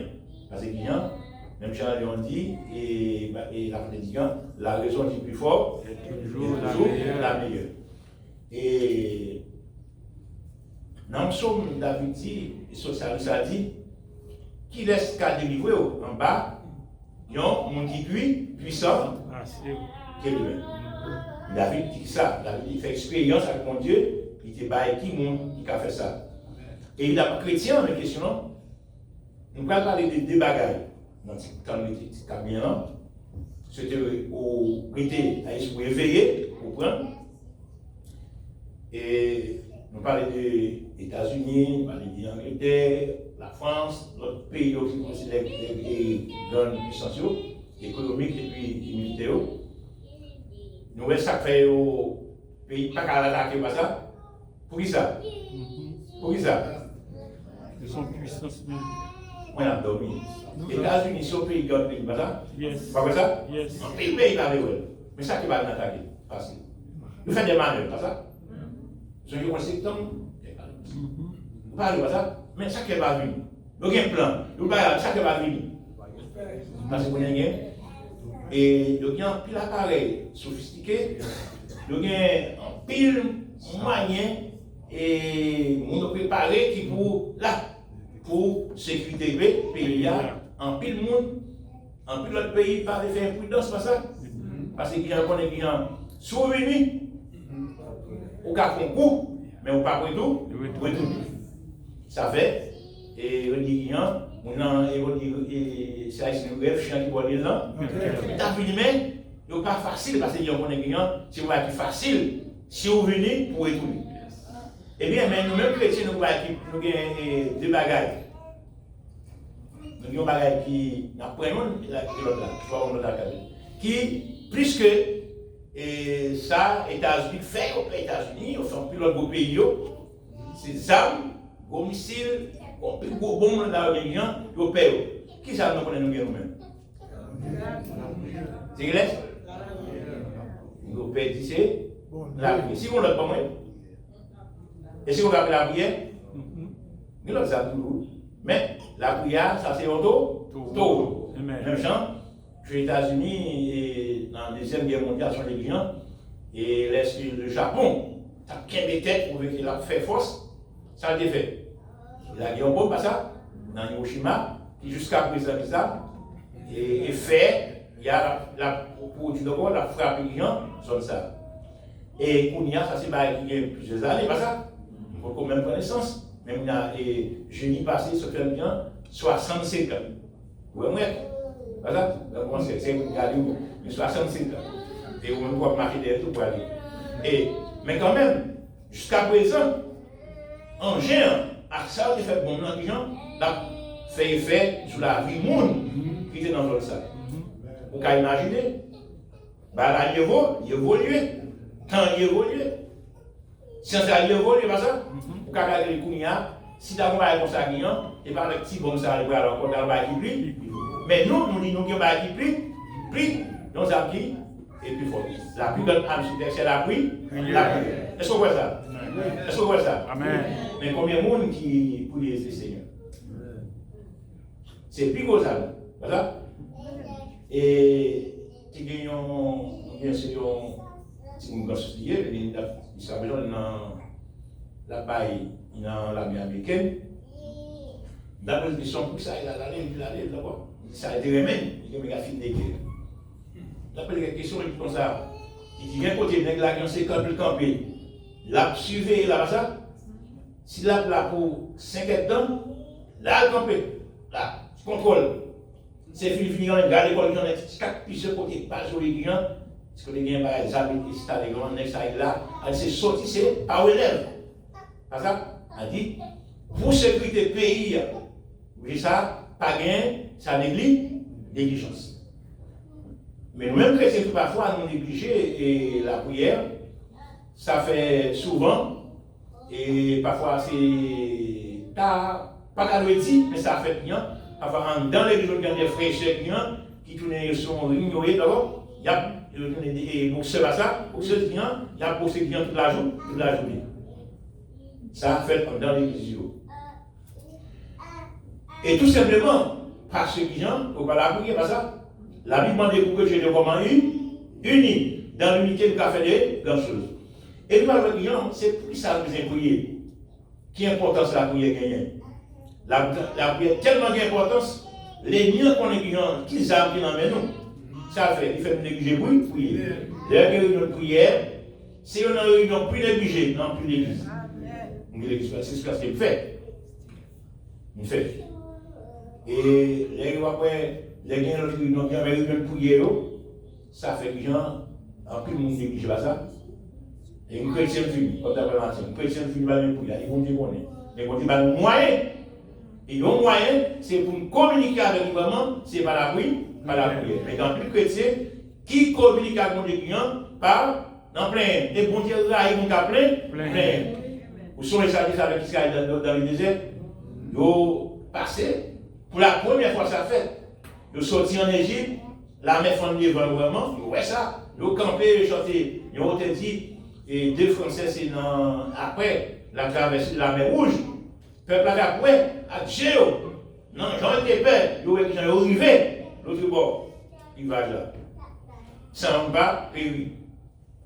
Speaker 7: Parce que client, même Charles Léon dit, et la prédication, la raison du plus fort est toujours la meilleure. Et dans le psaume, David dit, et Socialiste a dit, qui laisse qu'à délivrer en bas, il y a un monde qui puissant, qui est lui-même. David dit ça, David fait expérience avec mon Dieu, il dit, bah, qui monde qui a fait ça? Et il a chrétien, mais question, non? Nous allons parler de deux bagailles. Dans ce cas bien là, c'était au prêter à esprit éveillé, au point. Et nous parlons des États-Unis, nous parlons de l'Angleterre, la France, d'autres pays qui considèrent les grandes puissances économiques et puis militaires. Nous voyons ça fait au pays pas qu'à l'attaquer par ça. Pour qui ça? Pour qui ça?
Speaker 8: Ils sont puissance militaire.
Speaker 7: On a dormi. Les États-Unis sont pays qui ont pris par ça.
Speaker 8: Yes.
Speaker 7: Pas comme ça?
Speaker 8: Yes.
Speaker 7: Un pays pas avec eux. Mais ça qui va nous attaquer. Facile. Nous faisons des manœuvres, pas ça? Nous avons un septembre. Vous parlez pas ça? Mais ça qui va venir. Nous avons un plan. Nous parlons ça qui va venir. Parce que vous avez et nous avons un pile appareil sophistiqué. Nous avons un pile moyen et nous avons préparé qui pour là. Pour sécurité pays en pile monde, en pile autre pays pas de faire prudence pas ça. Parce qu'il y a un client souvenu au cas concours, mais au pas pour tout, ça fait et on dit client, on a et ça c'est une grève chien qui boit là. T'as vu mais c'est pas facile parce qu'il y a un client, c'est pas facile si vous venez pour retourner. Eh bien, mais nous-mêmes chrétiens, nous avons deux bagages. Nous avons des bagages qui n'apprennent qui, plus que ça, États-Unis fait aux États-Unis, ils font plus d'autres pays, c'est armes, gros missiles, gros bombes dans les gens, ils opèrent. Qui ça nous connaît nous-mêmes? C'est clair? Nous opèrent d'ici, la prière. Si vous ne l'avez pas, et si vous regardez la prière, nous l'avons dit, mais la prière, ça c'est auto. Même gens, aux États-Unis, et dans la Deuxième Guerre mondiale, sur les gens, et le Japon, ça a 15 têtes pour qu'il a fait force, ça a été fait. La guerre en bombe, pas ça, dans Hiroshima, qui jusqu'à présent, ça, et fait, il y a la produit de quoi, la frappe les gens, sur ça. Et Kounia, ça c'est il y a plusieurs années, pas ça. Pour même connaissance, même jeudi passé, ce fait bien 65 ans. Vous voyez, voilà, c'est regardez, mais 65 ans. Et vous même pouvez marquer des tout pour aller. Mais quand même, jusqu'à présent, en géant, à ça, il fait bon dans les gens, a fait effet sur la vie monde qui était dans le sac. Vous pouvez imaginer, là, il évolue, tant il évolue. Si on a évolué, pas ça, vous pouvez regarder les Kounia, si vous avez un ça, et pas avec petit bon ça, vous allez encore dans le qui plie. Mais nous disons que le qui plie, nous avons dit, et plus fort. La pluie donne âme sur terre, c'est la pluie. Est-ce qu'on voit ça? Est-ce qu'on voit ça? Amen. Mais combien de monde qui prie le Seigneur? C'est plus gros ça, voilà. Et qui gagnons, bien sûr, si nous considérons, il s'appelle dans la paille, dans l'armée américaine. D'après les questions, pour ça, il a allé, d'abord. Ça a été remis, il y a un méga film de guerre. D'après les questions, il dit comme ça. Il dit, viens côté, nègre là, c'est quand il camper. La suivez là, ça. Si là, pour 5 ans, là, il camper. Là, contrôle. C'est fini, on regarde l'école, on a 4 plusieurs côtés, pas sur les clients. Parce que les gens, ils habitent ici, les grands nègres, ça là. C'est sorti, c'est par élève. Pas ça? A dit, pour sécurité pays, vous voyez ça, pas gain, ça négligence. Mais nous-mêmes chrétiens, parfois, nous négliger la prière, ça fait souvent, et parfois c'est pas qu'à le dire, mais ça fait bien. Parfois, dans les régions, il y a des frères qui tournent sur ignorés d'abord, il y a pour ce ça, pour ce client, il y a pour ce client toute la journée. Ça fait dans l'église. Et tout simplement, parce que les gens, on va la prier, pas ça. La Bible demande pour que je les comment unis dans l'unité de faire des grandes choses. Et nous parlons de gens, c'est plus ça que nous prier. Qui importance la prière gagnée? La prière tellement d'importance les miens qu'on est qu'ils arment qui n'emmènent nous. Ça fait, il fait nous négliger pour prier. D'ailleurs, réunion de prière, si on a une réunion plus négligée, non plus l'église. L'église, c'est ce qu'il fait. Il fait. Et les gens après, les gens qui ont réunion de prière, ça fait que les gens, en plus, nous négligent pas ça. Et une chrétienne fini, comme d'après Martin, une chrétienne fini va même prier. Ils vont dire qu'on est. Ils vont dire qu'on a moyen. Et le moyen, c'est pour nous communiquer avec le gouvernement, c'est pas la prière, pas la prière. Mais dans plus chrétien, qui communique avec les clients par dans plein des bons dieux là, ils vont plein. Où sont les services avec Israël dans le désert? Ils ont passé, pour la première fois ça fait. Ils sont sortis en Égypte, la mer fondue devant le gouvernement, ils ont fait ça. Ils ont campé, chanté, ils ont dit, et deux Français, c'est après la traversée de la mer Rouge. Peuple après, à Géo, non, j'en étais peur, ils ont arrivé, l'autre bord, il va là. Ça ne va périr.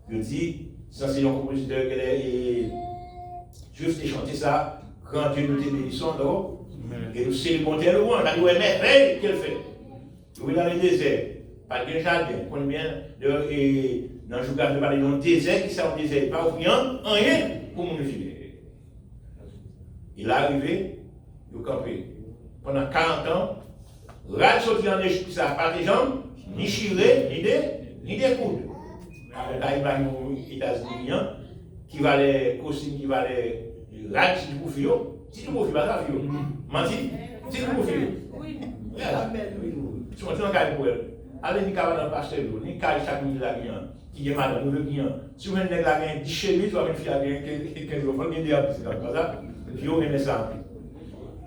Speaker 7: Je dis, ça c'est un compositeur qui est juste chanter ça, quand Dieu nous bénissons, et nous célébrons le roi, on a dit, ouais, mais qu'elle fait? Oui, dans le désert, pas de jardin, on est bien, et dans le jour de parler dans le désert, qui sort au désert, pas au rien pour nous vivre. Il est arrivé, il a campé. Pendant 40 ans, Rad sorti en Égypte, ça n'a pas de jambes, ni chiré, ni des coudes. Là, il va aux États-Unis, qui va les costumes, qui va les Rad, si tu peux faire, si tu peux faire, pas ça, menti, si tu peux faire. Oui. Voilà. Tu m'as dit en cas pour elle. Allez, ni cabane dans le pasteur, ni cabane chaque minute la guigne, qui est malade, nous le guigne. Si vous venez de la guigne, 10 chez lui, tu vas venir faire la guigne, 15 enfants, qui est déjà plus comme ça. Puis on aimait ça.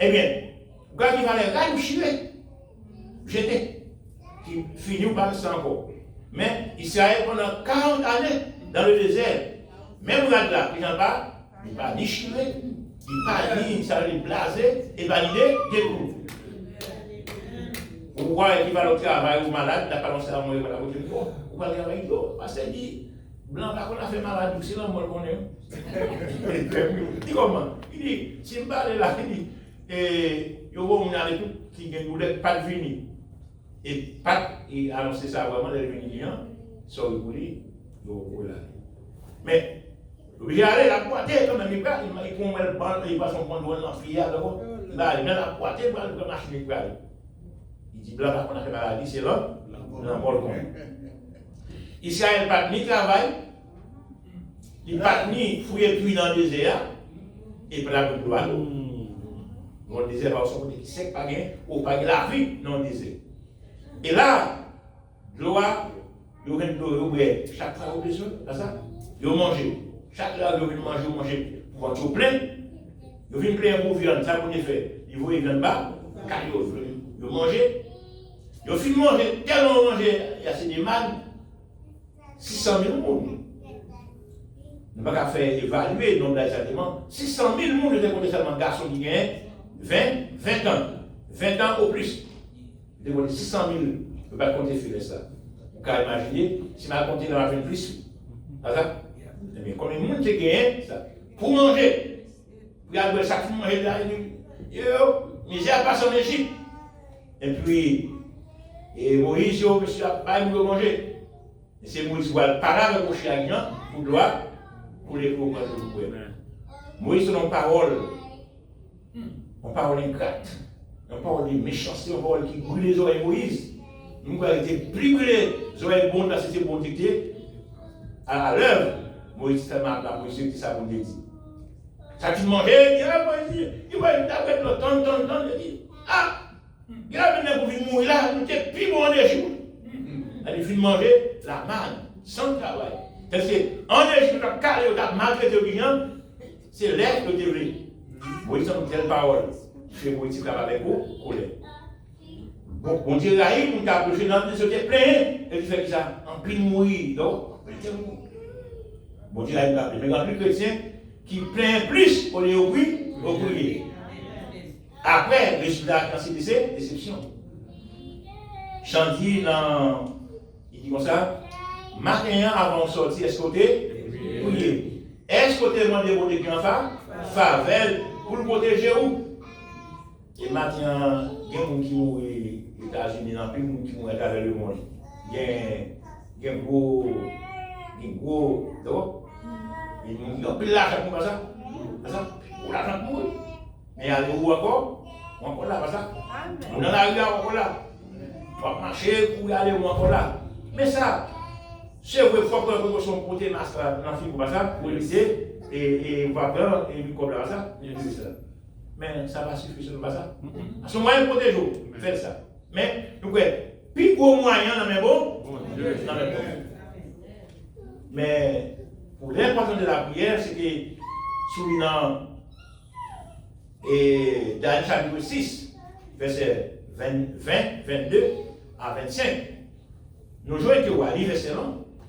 Speaker 7: Eh bien, quand il fallait là, il chirait. J'étais. Qui finit par ça encore. Mais Israël, pendant 40 années, dans le désert, même regarde là, il n'a pas ni chiré, il n'a pas ni ça les blaser et valider des coups. Vous voyez qu'il va au travail ou malade, il n'a pas lancé à mourir par la voiture. Vous va travailler avec lui, parce qu'il dit, blanc, là, qu'on a fait malade, c'est là, moi, qu'on est. Il dit comment? Il dit, si je parle là, il dit, il y a un tout qui ne pas de venir. Et pas, il a annoncé ça vraiment, les venir, sur le coulis, mais, il allait la poiter, quand même, il prend le banc, il va son point dans le filière, là, il met la poiter pour aller marcher. Il dit, blanc, qu'on a fait maladie, c'est là, dans le balcon. Ici, il n'y a pas ni travail, il n'y a pas ni fouiller puis dans le désert, et puis la boue de l'eau. Dans le désert, on côté qui sec, pas bien, ou pas la vie dans le désert. Et là, l'eau, il y a de l'eau, chaque fois, il y a besoin, c'est ça? Il y a mangé. Chaque fois, il y a manger, pour être plein. Il y a plein pour viande, ça pour fait. Il voit viande bas, car il y a mangé. Il y a fini de manger, tellement manger, il y a ces demandes. 600 000 personnes. Nous ne pouvons pas faire évaluer le nombre d'exactement. 600 000 personnes, je décompte seulement garçons qui gagnent 20 ans. 20 ans au plus. Je décompte 600 000. Je ne peux pas compter sur ça. Vous pouvez imaginer, si je compte dans la fin plus. Mais comme les gens qui gagnent ça, pour manger, regardez chaque fois manger là, misère passe en Égypte. Et puis, Moïse, monsieur, pas nous manger. C'est Moïse qui va parler avec Moshe Agnan pour droit, pour les programmes de vous. Moïse, on parole ingrate, on parole de méchanceté, on parole qui brûle les oreilles Moïse. Nous avons été plus brûlés les oreilles bonnes parce que c'est bon dicté. À l'œuvre, Moïse, c'est ma Moïse qui ça pour dire. Ça tu mangeais, il va Moïse, il va être le temps, il dit, ah, il a venu pour venir mourir là, nous étions plus bons des jours. Elle finit de manger la manne, sans travail. Parce qu'en Égypte, quand calé, on a malgré tes clients, c'est l'air que tu veux. Moïse a une telle parole. Je Moïse qui avec vous, collé. Bon, on dit là, on t'a approché dans le désert plein, et tu fais ça, en plein mourir. Donc, bon Dieu là, il m'a mais dans plus chrétien, qui plaint plus pour les prier. Après, résultat, quand c'est déception. Chantier dans. Il dit comme ça, matin avant de sortir, est-ce que tu prier? Est-ce que tu demandes de protéger un faveur pour le protéger où? Et maintenant, il y a des gens qui sont aux États-Unis, il y a des gens qui sont à travers le monde. Il y a un gros. Donc, il y a plus l'argent pour ça. Pour l'argent pour eux. Mais il y a où encore? Encore là, pas ça. On en a eu encore là. On va marcher pour y aller encore là. Mais ça, c'est vrai, il faut que nous soyons côté masque dans le film pour ça, pour laisser et on va prendre et lui comme là, ça. Mais ça va suffire, c'est pas ça. À ce moyen, protégez-vous, faites ça. Mais, nous croyons, plus gros moyen, non mais bon, non mais bon. Mais, pour l'importance de la prière, c'est que, soulignant, et dans le chapitre 6, verset 20, 22 à 25, nous jouons que Wali, verset 1,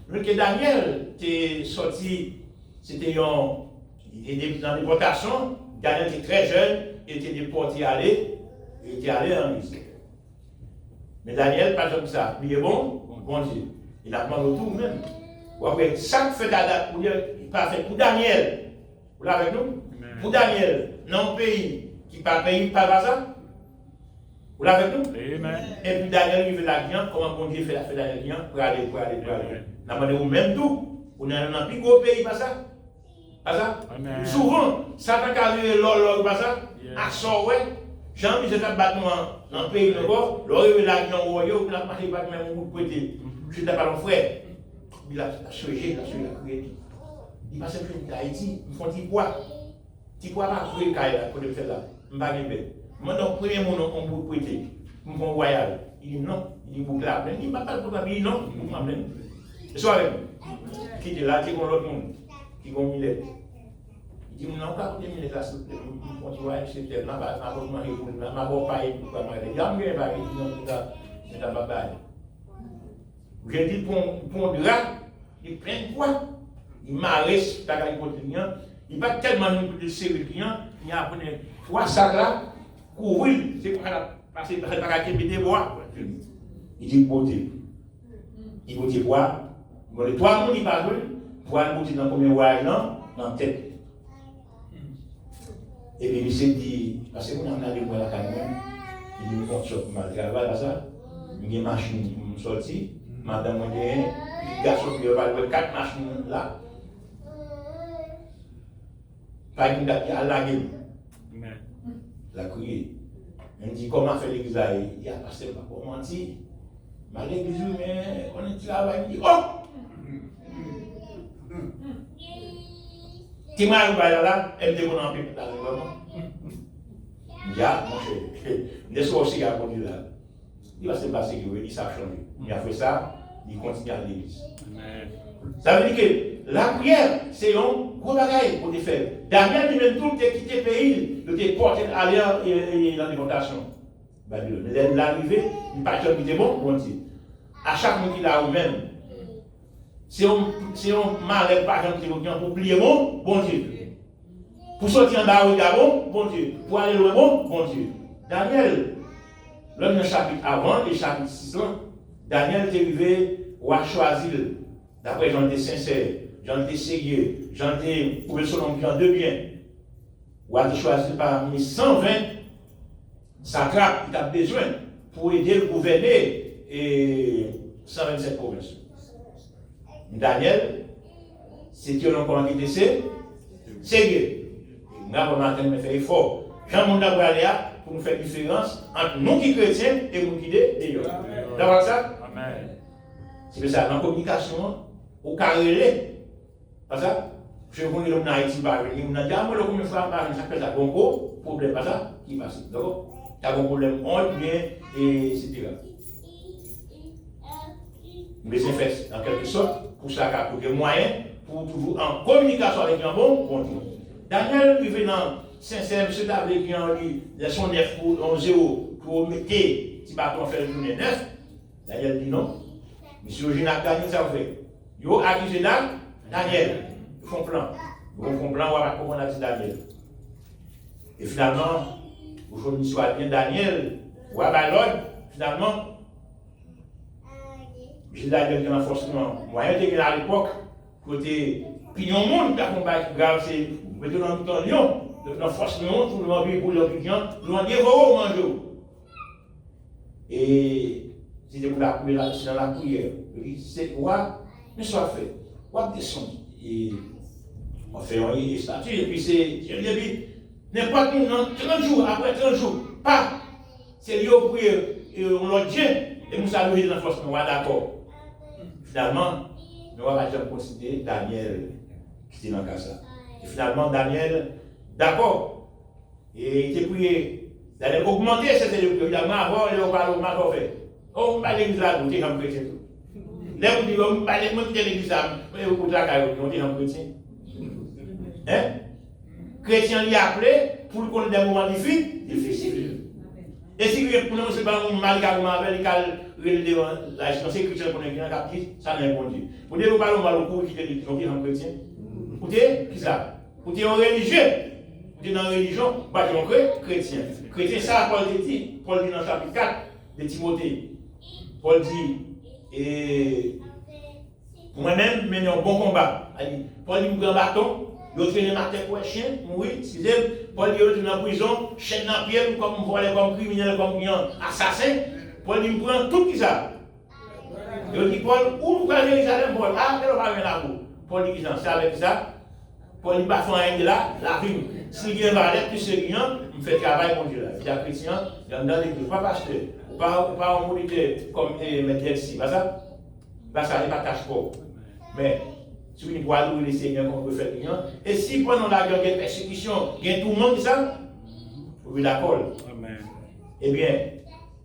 Speaker 7: nous que Daniel était sorti, c'était dans la déportation, Daniel était très jeune, il était déporté il était allé en Israël. Mais Daniel, pas comme ça, il est bon Dieu. Il a demandé tout même. Après, chaque fête à date, il pas fait pour Daniel. Vous l'avez avec nous? Pour Daniel, dans un pays qui pas pays, pas ça. Vous l'avez avec nous?
Speaker 8: Amen.
Speaker 7: Et puis Daniel, il fait la guiane, comment bon Dieu fait la fête à la guiane, pour aller. Nous avons demandé même tout. On est dans un plus gros pays, pas ça? Pas ça?
Speaker 8: Amen.
Speaker 7: Souvent, Satan a vu l'or, pas ça? Action, ouais. Jean-Michel a battu dans le pays de l'or, l'or est là, il a marché pas même au bout de côté. Je n'étais pas mon frère. Il a changé, il a créé. Il passe un peu d'Haïti, il faut dire quoi? Tu pourras pas trouver Kaila pour le faire là. Je ne vais pas gagner. Moi, dans le premier mot, on peut prêter. Je vais royal. Il dit non. Il dit vous là. Il ne m'a pas le problème. Il dit non. Vous m'amenez. Et soit avec qui est là, qui est l'autre monde, qui est millet. Il dit non, pas pour des millet là, s'il te plaît. On va acheter tel. Je ne vais pas manger pour lui. Je ne vais pas payer pour lui. Il dit non, je ne vais pas payer. Je ne vais pas payer. Je dis pour un drap, il prend quoi? Il m'arrête, il a côté client, il va tellement de série client, il a pris 3 sacs là, courir, c'est pour passer par la des bois. Il dit beauté. Il beauté bois. Bon, les 3 mots, il parle, pour aller beauté dans combien de dans la tête. Et puis il s'est dit, parce que vous avez moi la caméra, il dit, on sort pour mal travail, ça, il y a une machine qui me sortit. Madame, il garçon qui va 4 machines là. Pas une date à la gueule. La criée. Elle dit comment faire l'église là? Il y a passé par comment mentir. Mais l'église, mais on est travail. Il dit oh! Qui m'a eu là? Elle me dit qu'on a fait dans le gouvernement. Il dit ah, mon cher, ne sois aussi à conduire là. Il va se passer que il s'est changé. Il a fait ça, il continue à l'église. Ça veut dire que la prière, c'est un gros bagage pour les faire. Daniel, il même tout quitté le pays, il était porté à l'air et dans l'évocation. Babylone. Mais l'arrivée, il pas qui était bon Dieu. À chaque moment qu'il a ou même, si on malheur par exemple pour plier bon Dieu. Pour sortir en bas, bon Dieu. Pour aller loin, bon Dieu. Daniel, l'homme dans le chapitre avant, le chapitre 6, Daniel est arrivé ou a choisi, d'après Jean était sincère, Jean était sérieux, Jean était pour le son de bien, ou a choisi parmi 120 satrapes qui ont besoin pour aider le gouverner et 127 provinces. Daniel, c'était un comment qui était sérieux. Nous avons fait effort. Jean-Monde a aller pour nous faire une différence entre nous qui chrétiens et nous qui des autres. D'accord ça? Amen. C'est ça, dans la communication, au carré, pas ça? Je connais l'homme Haïti, par exemple, il m'a dit, ah, moi, le combien de fois, ça fait un bon problème, pas ça? Qui passe? D'accord? Tu as un problème, on bien, et etc. Mais c'est fait, en quelque sorte, pour ça, pour des moyens, pour toujours en communication avec un bon Dieu. Daniel, il vient dans sincère, M. David qui a dit, son 9 pour 0 pour mettre, si bâton fait le journée 9. Daniel dit non. M. Ginac Daniel, ça fait. Il a accusé Daniel. Ils font plan. Ils font plan, on va comment on a dit Daniel. Et finalement, aujourd'hui, soit bien Daniel, ou à l'ordre, finalement, M. Daniel qui a un forcément moyen de gagner à l'époque, côté Puis il y a un monde qui a combattu grave, c'est maintenant dans le lion, dans la force lion, tout le monde vit pour l'opinion, nous on dit vous mangez. Et c'était pour la prière, c'est dans la prière. C'est quoi, mais soit fait, quoi descendre. Et on fait un statut, et puis c'est, je lui dis, n'importe où, 30 jours, après 30 jours, pas, c'est lié au prière, et on l'a dit, et nous saluons dans la force, nous sommes d'accord. Finalement, nous avons déjà considéré Daniel qui était dans le cas ça. Et finalement, Daniel, d'accord, et il était prié, Daniel augmenté cette épreuve, évidemment, avant, il a parlé au matin fait. Oh, on va l'église là, on est en chrétien. Là, on dit, on va l'église là, on est en chrétien. Hein? Chrétien lui a appelé pour le connaître des moments difficiles. Et si vous ne savez pas mal avec la c'est chrétien qu'on est dans la ça n'est pas bon Dieu. Vous devez parler au mal au cours qui est en chrétien. Vous êtes qui ça? Vous êtes en religieux. Vous êtes dans la religion, pas chrétien. Chrétien, ça, Paul dit dans le chapitre 4 de Timothée. Paul dit, et pour moi-même, mener un bon combat. Paul dit, un bâton. Il a traîné matin pour un chien, mourir, excusez-moi. Paul dit, il est en prison, chaîne dans le pied, comme volé, comme criminel, comme assassin. Paul dit, il prend tout ça. Il dit, Paul, où vous allez Jérusalem, Paul? Ah, quel va venir là-haut? Paul dit, c'est avec ça. Paul dit, pas faire rien de là, la vie. Si il y a un valet, plus c'est rien, il fait travail pour Dieu. Il y a chrétien, il y a dans l'église, pas pasteur, pas un moniteur comme M. Elsie, pas ça? Pas ça, il n'est pas tâche pour. Mais, si vous pouvez louer le Seigneur, qu'on peut faire rien. Et si pendant la guerre, il y a une persécution, il y a tout le monde qui ça, vous êtes d'accord. Eh bien,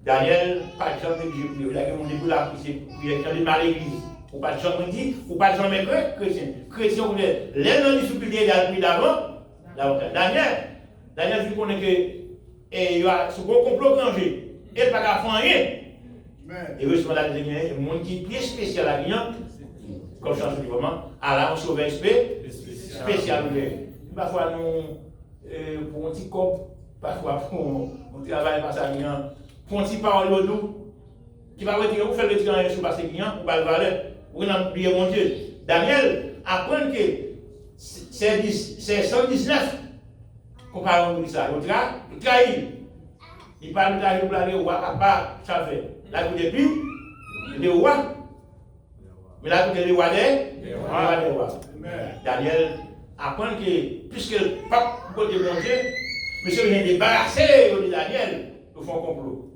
Speaker 7: Daniel, pas de gens de Dieu, il y a mon début là, il y a quelqu'un de mal l'église. Ou pas de gens de dit, ou pas de gens de chrétiens. Chrétiens, vous voulez, les non difficultés, il y a depuis d'avant. Daniel, vu qu'on est que, il y a ce gros complot danger, et pas qu'à faire rien. Et heureusement, il y a un monde qui est bien spécial à rien. Comme chance du moment, à la on sauve spécial. Parfois, nous, pour un petit cop, parfois, pour un travail, pour un petit parole de nous, qui va retirer, vous faites le tirage sur le passé client, vous allez valer, vous n'avez oublié mon Dieu. Daniel apprend que c'est 119 qu'on parle de ça. Il trahit. Il parle de trahir pour aller au roi, à part ça fait. Là, vous depuis, il est au roi. Mais là, vous êtes les rois des rois. Daniel apprend que, puisque le pape côté bon Dieu, monsieur vient débarrasser de Daniel, au fond complot.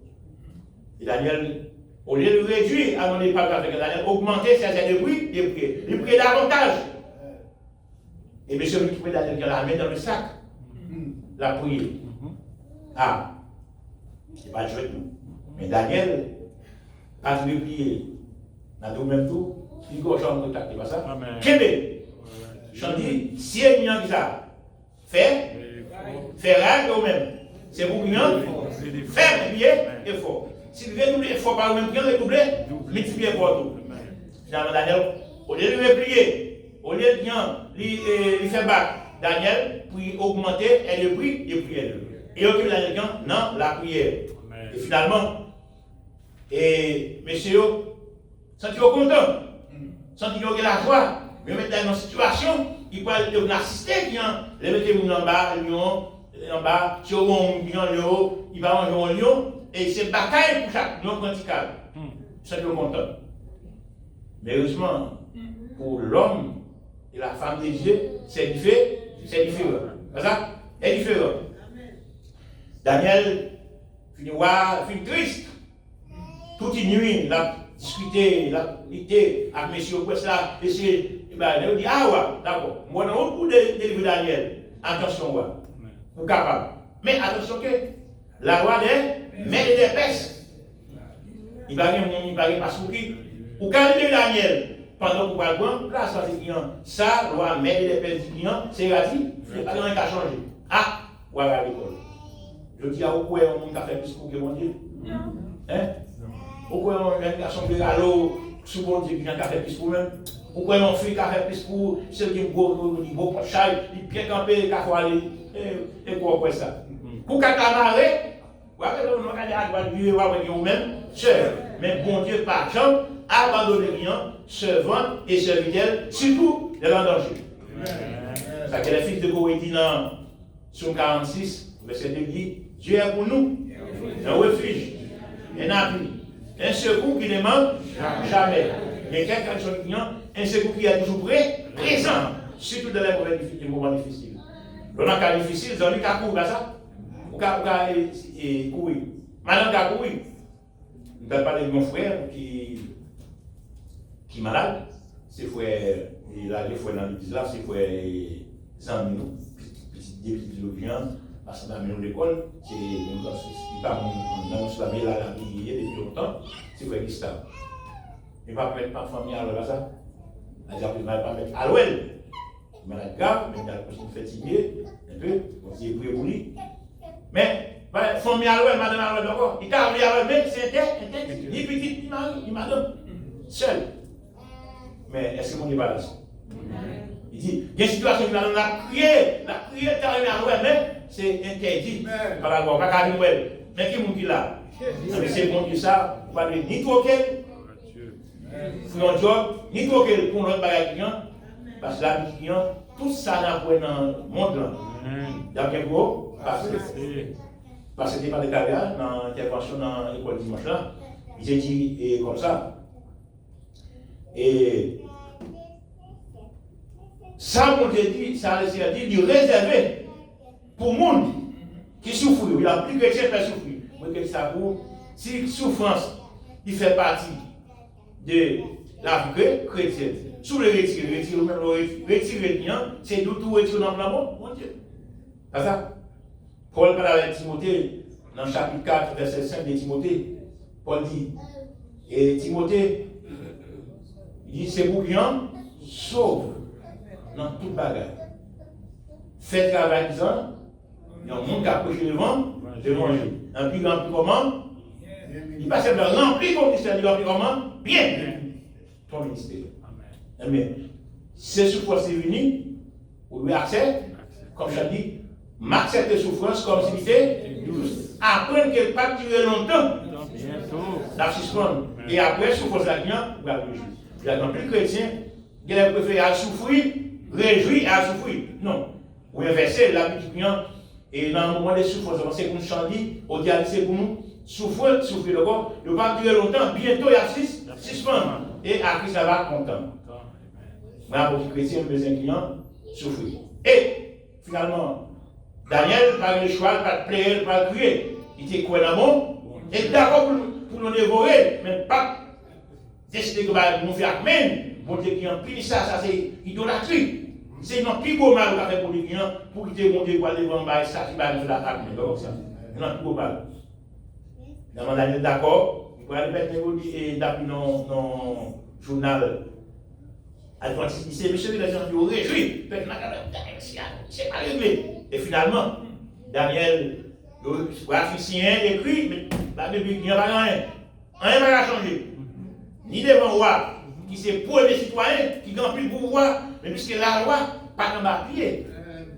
Speaker 7: Et Daniel, au lieu de réduire à mon époque avec Daniel, augmenter ses débris, il prie davantage. Et monsieur qui prie Daniel, il la main dans le sac, la prière. Ah, c'est pas de jouer tout. Mais Daniel a dû prier. N'a tout même tout. Il faut changer de tactique, pas ça? Québec. J'en dis, si il y a ça, faire rage au même. C'est pour bien, faire bien et fort. Si vous voulez doubler fort par vous-même, bien doubler, multiplier pour tout. Finalement, Daniel, au lieu de prier, au lieu de bien, il fait battre, Daniel, puis augmenter, elle prie, il prie. Et au lieu Daniel, non, la prière. Et finalement, et messieurs, sentez-vous content. Sans qu'il y ait la joie, mais mettre dans une situation, il peut assister, les mettez en bas, sur un lion, il va manger un lion, et c'est bataille pour chaque lion quantical. Ça nous content. Mais heureusement, pour l'homme et la femme de Dieu, c'est différent. C'est ça? C'est différent. Daniel finit triste. Toute une nuit, il a discuté, il a été avec M. Kwesla, et il a dit, ah ouais, d'accord, moi dans le coup de livre Daniel, attention, ouais, vous capable. Mais attention que la loi des mères et des pestes, il va y avoir pas souki. Ou quand il Daniel, pendant qu'on va le prendre, là, ça c'est client, ça, loi mère et des pestes du client, c'est gratuit, il n'y a pas rien qu'à changer. Ah, voilà l'école. Je dis à vous, quoi, on a fait plus pour que mon Dieu. Hein? Pourquoi on a une garçon de l'eau, souvent on dit qu'il y a un café plus pour même. Pourquoi on fait un café plus pour ceux qui ont beau pour chaille, ils piquent un peu, ils faut aller. Et quoi ça? Pour qu'à camarade, vous avez on a dit à vous-même, sœur, mais bon Dieu, par exemple, abandonnez rien, servant et serviteur, surtout les en danger. Ça que les fils de Corée dit dans Psaume 46, verset 2 dit, Dieu est pour nous un refuge, un abri, un secours qui ne manque jamais. Il y a quelqu'un qui a un secours qui est toujours présent, surtout dans les moments difficiles. Dans les cas difficiles, ils ont dit qu'à courir ça, ou qu'à courir. Madame qu'à courir. Je vais parler de mon frère qui est malade. C'est frère, il a les frères dans l'église là, c'est frère Zambino, petit théologien, parce qu'on a mis à l'école, il n'est pas dans l'islam, il a habillé depuis longtemps, c'est frère Gustave. Il ne va pas mettre ma famille à l'heure ça. Il ne va pas mettre à l'ouel. Il est malade grave, mais il a continué fatigué, un peu, on s'est pris pour lui. Mais, famille à l'ouel, madame à l'ouel d'abord, il a oublié à l'ouel, même si c'était, ni petit, ni mari, ni madame, seul. Mais est-ce que mon Dieu va là? Il dit, il y a une situation qui on a crié, t'as à l'ouel, mais c'est interdit. Par la loi, pas qu'à l'ouel. Mais qui est là? C'est bon Dieu ça, vous ne pouvez ni troquer. Pour un job, ni pour notre bagage client, parce que la vie client, tout ça n'a pas dans le monde là. D'après vous, parce que c'était pas le cas dans l'intervention dans l'école dimanche là, il a dit comme ça. Et ça, mon Dieu dit, ça a dit, il réservé pour le monde qui souffre. Il a plus que chrétien qui souffrir. Mais que ça pour, si souffrance, il fait partie de la vie chrétienne. Sous le retirer c'est tout retirer dans le monde, mon Dieu. C'est ça. Paul parle avec Timothée, dans le chapitre 4, verset 5 de Timothée. Paul dit, et Timothée, il dit, c'est pour bien sauve dans toute bagarre. Faites travail disant, il y a un monde qui a prêché le vent, de manger. Un plus grand, plus comment? Il passe simplement remplir ton ministère, il remplit comment? Bien. Ton ministère. Mais c'est souffrance est venu, ou lui accès, comme je dis, m'accepte les souffrances comme si c'était douce. Apprendre qu'elle ne pas durer longtemps, la suspendre. Et après, souffrance la client, vous avez réjoui. Il y a non plus chrétien, il a préféré à souffrir, réjouir à souffrir. Non. Ou inverser l'habitude du client, et dans le moment des souffrances, c'est pour nous changer, au diable, c'est pour nous souffrir le corps, il ne va pas durer longtemps, bientôt il y a suspendre. Et après, ça va content. Moi, beaucoup de chrétiens, mes clients, souffrir. Et finalement, Daniel, par le choix, pas de pleurer, pas de crier. Il était quoi dans le monde? Et d'accord pour nous dévorer, mais pas décider que nous faire même. Bon Dieu qui en pile ça c'est idolâtrie. C'est notre plus beau mal qu'on a fait pour les clients, pour quitter mon Dieu pour aller voir ça, qui va nous faire l'attaque. C'est notre plus beau mal. Dans Daniel, d'accord, vous pouvez aller mettre dans le journal. Adventiste, c'est monsieur les gens qui ont réjoui. C'est pas réglé. Et finalement, Daniel, le officier écrit, mais la Bible, il n'y a pas rien. Rien ne va changer. Ni devant le roi, qui c'est pour les citoyens, qui n'ont plus le pouvoir, mais puisque la loi, pas comme papier.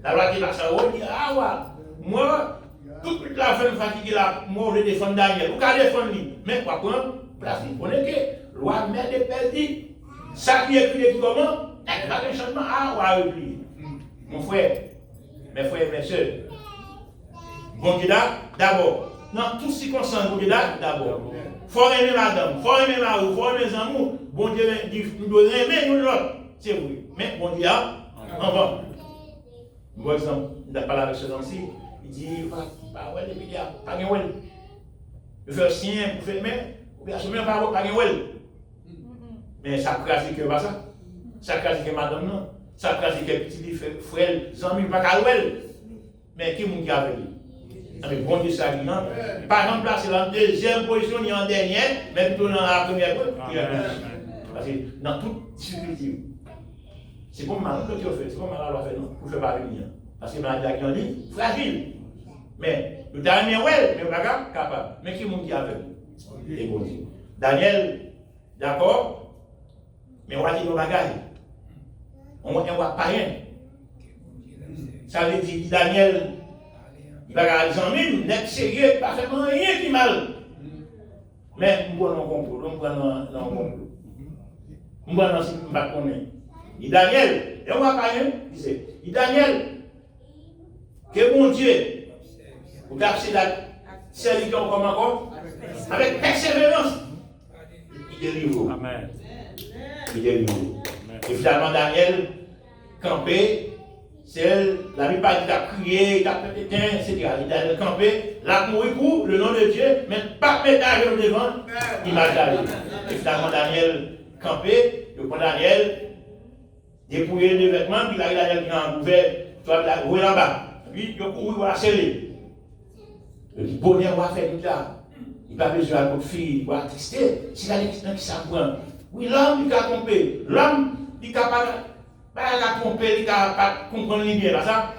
Speaker 7: La loi qui va s'en dire, ah ouais, moi, toute la fin fatiguée là, moi, je vais défendre Daniel. Vous pouvez défendre lui. Mais quoi qu'on, place, vous connaissez que loi met des perdus. Ça qui est écrit comment? Il n'y a pas de changement. Ah, ouais, oui. Mon frère, mes frères et mes soeurs, bon Dieu d'abord. Dans toutes circonstances, bon Dieu d'abord. Il faut aimer madame, il faut aimer mari, il faut aimer les amours. Bon Dieu dit, nous devons aimer nous l'autre. C'est vrai. Mais bon Dieu, en va. Par exemple, il n'a pas la version aussi. Il dit, pas ouais, les milliards, pas de ouais. Il fait sien, il fait mais, il fait pas de ouais. Mais ça crase que ça. Ça crase que madame non. Ça crase que petit frère, amis pas calouel. Mais qui moun qui a venu? Mais bon Dieu ça dit non. Pas remplacer en deuxième position ni en dernière, mais plutôt dans la première position. Parce que dans toute difficulté, c'est comme mal que tu as fait, c'est comme mal à faire non, pour faire pas venir. Parce que maladie qui en dit fragile. Mais le dernier ouais, mais pas capable. Mais qui moun qui a venu? Et bon Dieu. Daniel, d'accord? Mais on va dire nos bagages. On ne voit pas rien. Ça veut dire que Daniel, il va garder les amis, n'est sérieux, pas vraiment rien qui mal. Mais nous allons comprendre, nous allons comprendre. Nous allons si nous ne connaissons Il Daniel, et on va parler, il Daniel, que mon Dieu, vous avez la serviteur comme encore, avec persévérance, il délivre.
Speaker 8: Amen.
Speaker 7: Il délivre. Et finalement, Daniel, campé, c'est elle, la Bible parle qu'il a crié, il a pété, etc. Il a campé, l'a mouru pour le nom de Dieu, mais pas mettre à genoux devant, il m'a gardé. Et finalement, Daniel campé, le prend Daniel, dépouillé les vêtements, puis là, Daniel qui a ouvert, toi, il a roulé en bas. Puis, il a couru, il a scellé. Le bonheur va faire tout là. Il n'a pas besoin de votre fille, il va trister. C'est la question qui s'apprend. Oui, l'homme, il a trompé. L'homme, il n'a pas trompé, il n'a pas compris les bien, ça.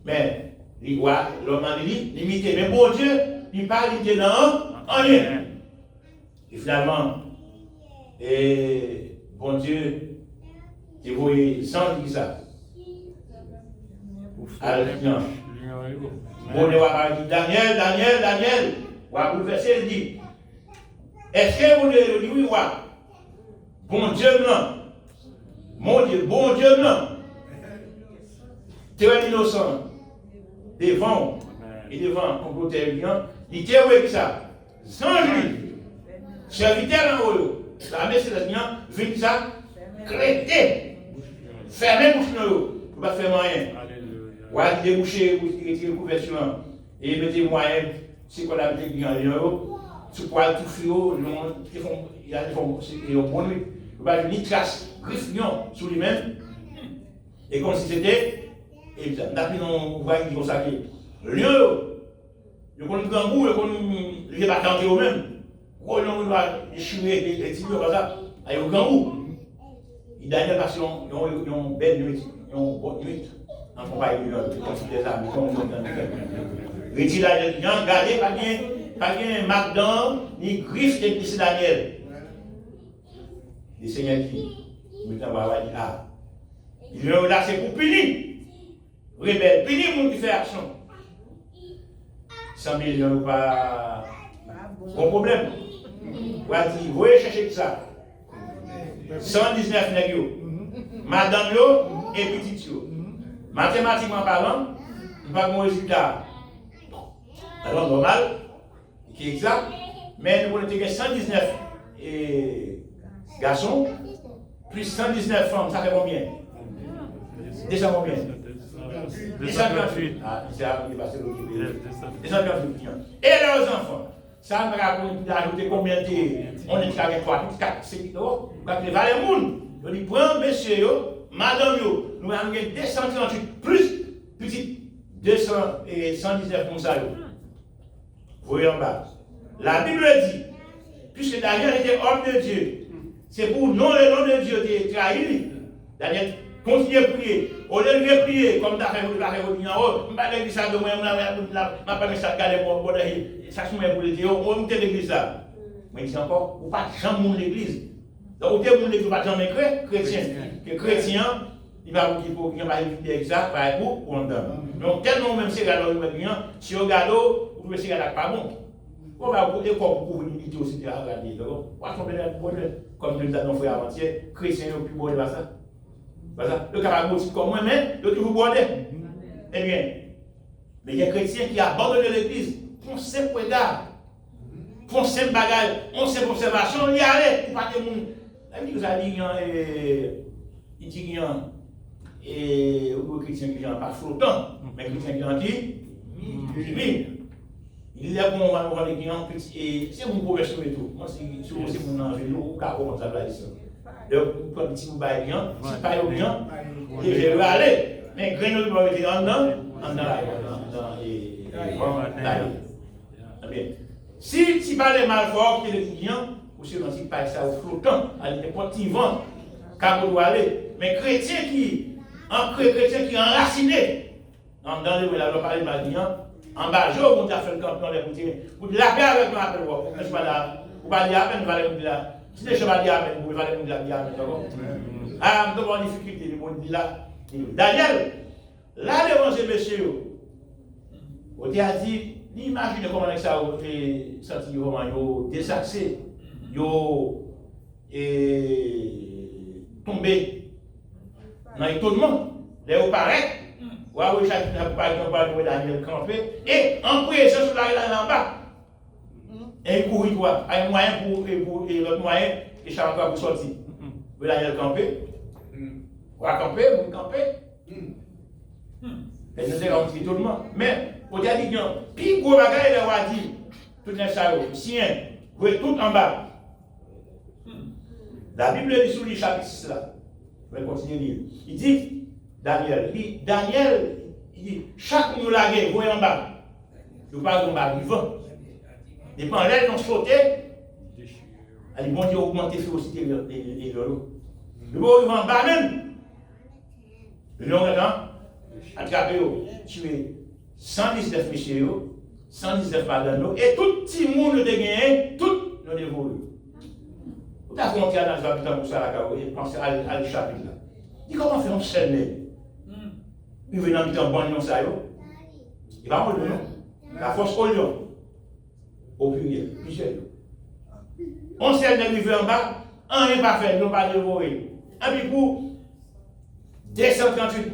Speaker 7: Mais, l'homme a dit, limité. Mais bon Dieu, il parle, il était dans rien. Et finalement, bon Dieu, il voyait sans dire ça. Alors, bon Dieu va dire, Daniel, on va bouleverser, il dit, est-ce que vous dites oui, bon Dieu, non. Mon Dieu, bon Dieu, non. Tu es innocent. Devant, et devant, comploteur, il tient avec ça. Sans lui, serviteur en haut, la messe de l'Union, vient ça, crété, fermé bouche dans l'eau, pour ne pas faire rien. Ou à déboucher, retirer couverture, et mettez moyen, c'est qu'on a dit en l'eau, sous poil tout fluo, il y a des fonds, et au bon nuit, il n'y a pas ni trace, griffe sur lui-même, et comme si c'était, et d'après nos voix qui vont saquer, lion, il y a un gangou, il y a un canté au même. Gros lion, il va échouer les tigres comme ça. Il y a un gangou. Il y a une passion, il y a une belle nuit, il y a une bonne nuit. En compagnie de considérer ça, mais comme on dit. Il y a regardez, pas de marque ni griffe de Christ Daniel. Les seigneurs qui, maintenant, va dire, ah, il est là, c'est pour punir. Rebelle, punir le monde qui fait action. 100 millions ou pas. Bon problème. Vous allez dire, vous allez chercher ça. 119 nègres. Madame yo et petit yo. Mathématiquement parlant, il n'y a pas de résultat. Alors normal, qui est exact, mais nous avons 119 garçons, plus 119 femmes, ça fait combien? 200 combien? 248. Ah, c'est arrivé parce que l'autre 248. Et leurs enfants, ça me raconte d'ajouter combien de on est avec 3, 4, 5 euros, quand les valeurs monde. Je dis, prends monsieur, madame, nous avons 238 plus petit 200 et 119 comme ça. Vous voyez en bas. La Bible dit, puisque Daniel était homme de Dieu, c'est pour non le nom de Dieu qui est trahi. Daniel continue à prier. Au lieu de prier, comme tu as fait, en haut, je ne vais pas dire ça de moi, je ne vais pas ça garder mon bonheur. Ça se met pour le dire, on est l'église là. Mais il dit encore, vous ne pouvez pas jamais l'église. Donc, vous ne pouvez pas jamais chrétien. Que chrétien, il va vous dire pour qu'il va éviter exact, par exemple, pour on donne. Donc, tellement même si vous regardez, si vous regardez, vous pouvez se regarder pas bon. On va vous dire qu'on peut vous limiter aussi à regarder. Donc, on va tomber dans le bonheur. Comme nous avons fait avant-hier, chrétien est plus bon de ça. Voilà. Le capable aussi comme moi, mais il toujours border. Eh bien, mais il y a des chrétiens qui abandonnent l'église pour un simple regard, pour un simple bagage, pour une simple observation, il y a allé, il n'y a pas de monde. La Bible nous a dit il dit qu'il y a et les chrétiens qui n'ont pas flottant, mais les chrétiens qui ont qui il y a bon, on va nous voir les clients, c'est mon professeur et tout. Moi, c'est mon vélo, ou carreau, ça va ici. Donc, vous prenez un petit bout de bien, si pas bien, et je vais aller. Mais Grenoble va être en dedans, si pas les mal forts, qui les clients, ou si on pas ça au flottant, à n'importe qui vent, car vous doit aller. Mais chrétien qui enraciné, en dans le la parler de ma client, en bas, je vais faire le camp dans les boutiques. Vous la paix avec moi, appelle moi, je ne pas là, vous pas dire à peine, vous allez me dire. Si les chevaliers amènent, vous allez me dire d'accord? Ah, nous avons une difficulté, nous avons dit là. Daniel, là, devant ces messieurs, on a dit, imaginez comment ça a senti vraiment, désaxé, tombé dans l'étonnement, là où paraît, où chaque fois que Daniel campé, et en présence de la en bas. Et il courit quoi? Il y a un moyen pour l'autre moyen, et chaque fois pour sortir. Vous Daniel campé, vous camper, vous camper. Et nous avons dit tout le monde. Mais, pour dire que, puis gros bagage, il a dit, tout le monde, sien, vous êtes tout en bas. La Bible dit sur le chapitre 6 là. Je vais continuer à lire. Il dit, Daniel, il dit, chaque nous la guerre, vous êtes en bas. Nous parlons de vivant. Et pendant l'air, nous sauté. Allez, bon Dieu, augmenter férocité et l'eau. Le beau vivant en bas même. Le long temps, attrapé, tué 119 messieurs, 119 madames, et tout le monde de gagné, tout nous dévoré. Vous avez monté dans les habitants pour ça, et pensez à le chapitre là. Il dit comment faire un seul nez? Il veut dans l'habitant bon, non, ça, il va mourir, non? La force au lion, au pluriel, plusieurs. On seul nez qui veut en bas, un n'est pas fait, non pas dévoré. Un peu pour 238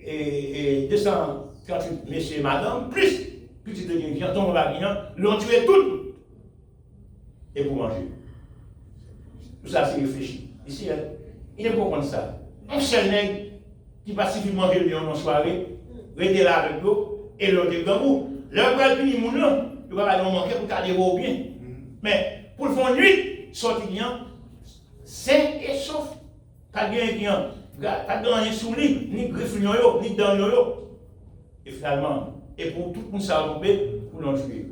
Speaker 7: et 238 messieurs et madame, plus petit de guerre, tombe la guerre, l'ont tué tout. Et pour manger. Tout ça, c'est réfléchi. Ici, il est pour comprendre ça. Un seul nègre qui pacifique manger le lion en soirée, rester là avec l'eau, et l'autre est dans vous. L'heure va le punir, il va pas manquer pour garder vos biens. Mais pour le fond nuit, sortir bien, sain et sauf. Pas de rien, pas de rien sous lui, ni griffe ni dans yo. Et finalement, et pour tout le monde ça tomber, pour l'en tuer.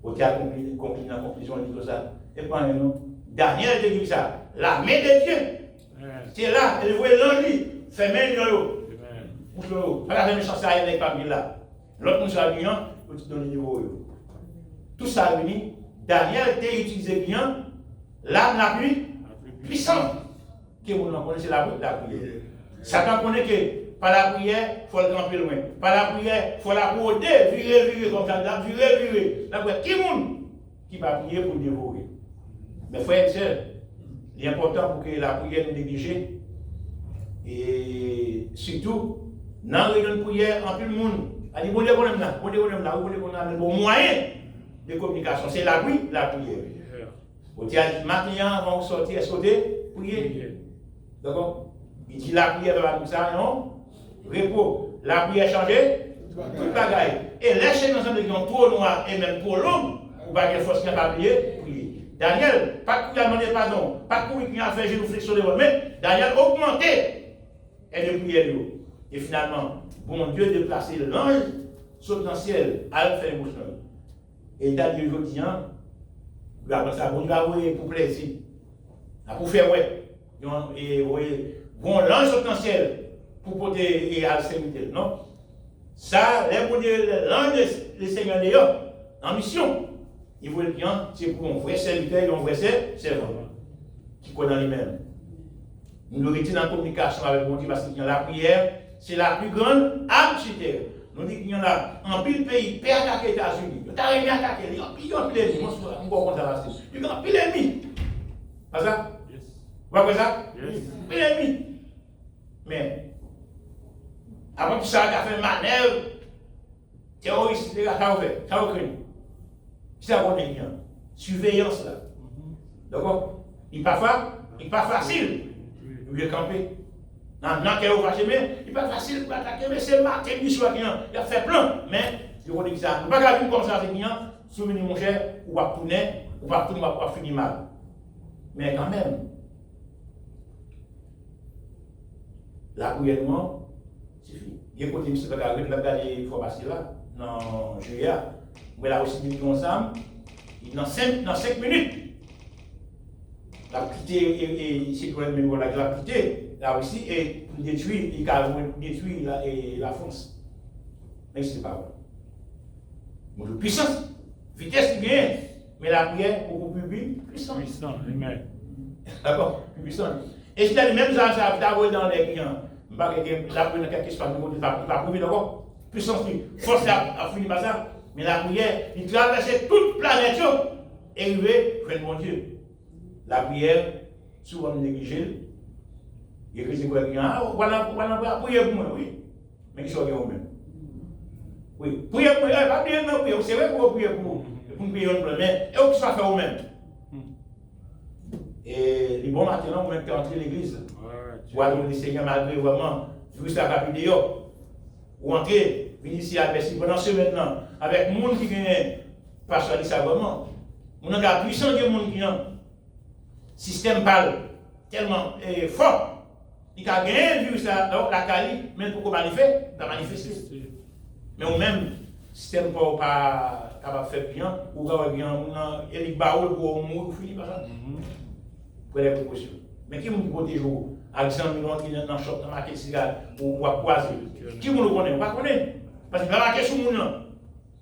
Speaker 7: Au théâtre, conclut la conclusion de tout ça. Et pas un nom. Daniel te dit ça. La main de Dieu. C'est là, elle voit l'envie. Fait main yo. Pour yo. Pas la même chance à elle n'est pas bien là. L'autre nous a bien, pour te donner niveau yo. Tout ça a venu. Daniel t'a utilisé bien l'âme la plus puissante. Que vous n'en connaissez la prière. Satan connaît que par la prière, il faut le camper loin. Par la prière, il faut la porter, virer comme ça, virer. La prière, qui va prier pour dévorer? Mais frères et sœurs, il est important pour que la prière nous néglige. Et surtout, dans la prière, en plus le monde, il dit, bon Dieu, qu'on aime là, bon Dieu, qu'on a le bon moyen de communication. C'est la prière. Au théâtre, maintenant, avant de sortir, prier. D'accord? Il dit la prière va comme ça, non? Repos. La prière changée, toute bagaille. Et laissez nous ensemble qui ont trop noir et même trop long, pour pas qu'il force pas prier. Daniel, pas qu'il a demandé pardon, pas qu'il a fait génuflexion devant, mais Daniel augmenté et de prière. Et finalement, bon Dieu déplacé l'ange saute dans le ciel, à le faire émotion. Et Daniel je dis, ça, bon Dieu va envoyer pour plaisir, pour faire ouais. Et bon, l'ange saute dans le ciel pour porter et à le serviteur, non? Ça, l'ange le Seigneur d'ailleurs, en mission, il veut bien, c'est pour un vrai serviteur et un vrai servant qui connaît lui-même. Nous devons rester dans la communication avec mon Dieu parce que la prière, c'est la plus grande arme sur terre. Nous disons qu'il y en a en pile pays, peut attaquer les États-Unis. Il y a rien attaqué, il y a pile d'ennemis. On va voir ça. Il y a pile d'ennemis. Pas ça? Vous voyez ça? Pile d'ennemis. Mais, avant tout ça, il a fait une manœuvre terroriste, ça a fait, ça a créé. Ça va bien. Surveillance là. D'accord? Il n'est pas facile. Il veut camper. Non, qu'il va mais il n'est pas facile pour attaquer, mais c'est le matin du soir qui a fait plein. Mais, il va dire ça. Il ne peut pas comme ça, c'est bien. Souvenez mon cher, ou va tourner, ou va tourner, ou va finir mal. Mais quand même, la prière, c'est fini. Il y a côté M. Bagarre, il va regarder, il faut passer là, dans juillet. Mais là aussi, nous ensemble, dans 5 minutes, la quitté, et c'est quand même la quitté, là aussi, et pour détruire, il a détruit la France. Mais ce n'est pas vrai. Donc, puissance, vitesse qui gagne, mais la prière beaucoup plus puissante. D'accord? Plus puissante. Et c'est même ça, ça va dans les clients. La prière, quelque chose, il ne va pas prouver d'accord? Puissance, force à finir par ça. Mais la prière, il traversait toute planète et il veut, frère mon Dieu. La prière, souvent négligée, Il est quoi voilà prier pour moi, oui. Mais qui soit bien même. Oui, prier pour moi, pas bien non prier, c'est vrai pour prier pour prier un problème, mais et qui soit faire vous même. Et les bons matins, vous même entrer l'église. Vous allez le Seigneur malgré vraiment, vu ça rapide dehors. Ou entrer, venir ici à Bercy pendant ce maintenant, avec le monde qui gagne, pas ça vraiment. On a la puissance du monde qui a système parle tellement fort. Il a gagné vu ça, donc la Cali, même pour manifester. Mais ou même, système pas capable de faire bien, ou bien, il y a des barreaux pour mourir, fini par ça. Prenez les précautions. Mais qui vous protège vous? Alexandre Milon qui est dans le shop, dans la cigare, ou à croiser. Qui vous le connaît? Vous ne connaissez pas. Parce qu'il va marquer sur le monde.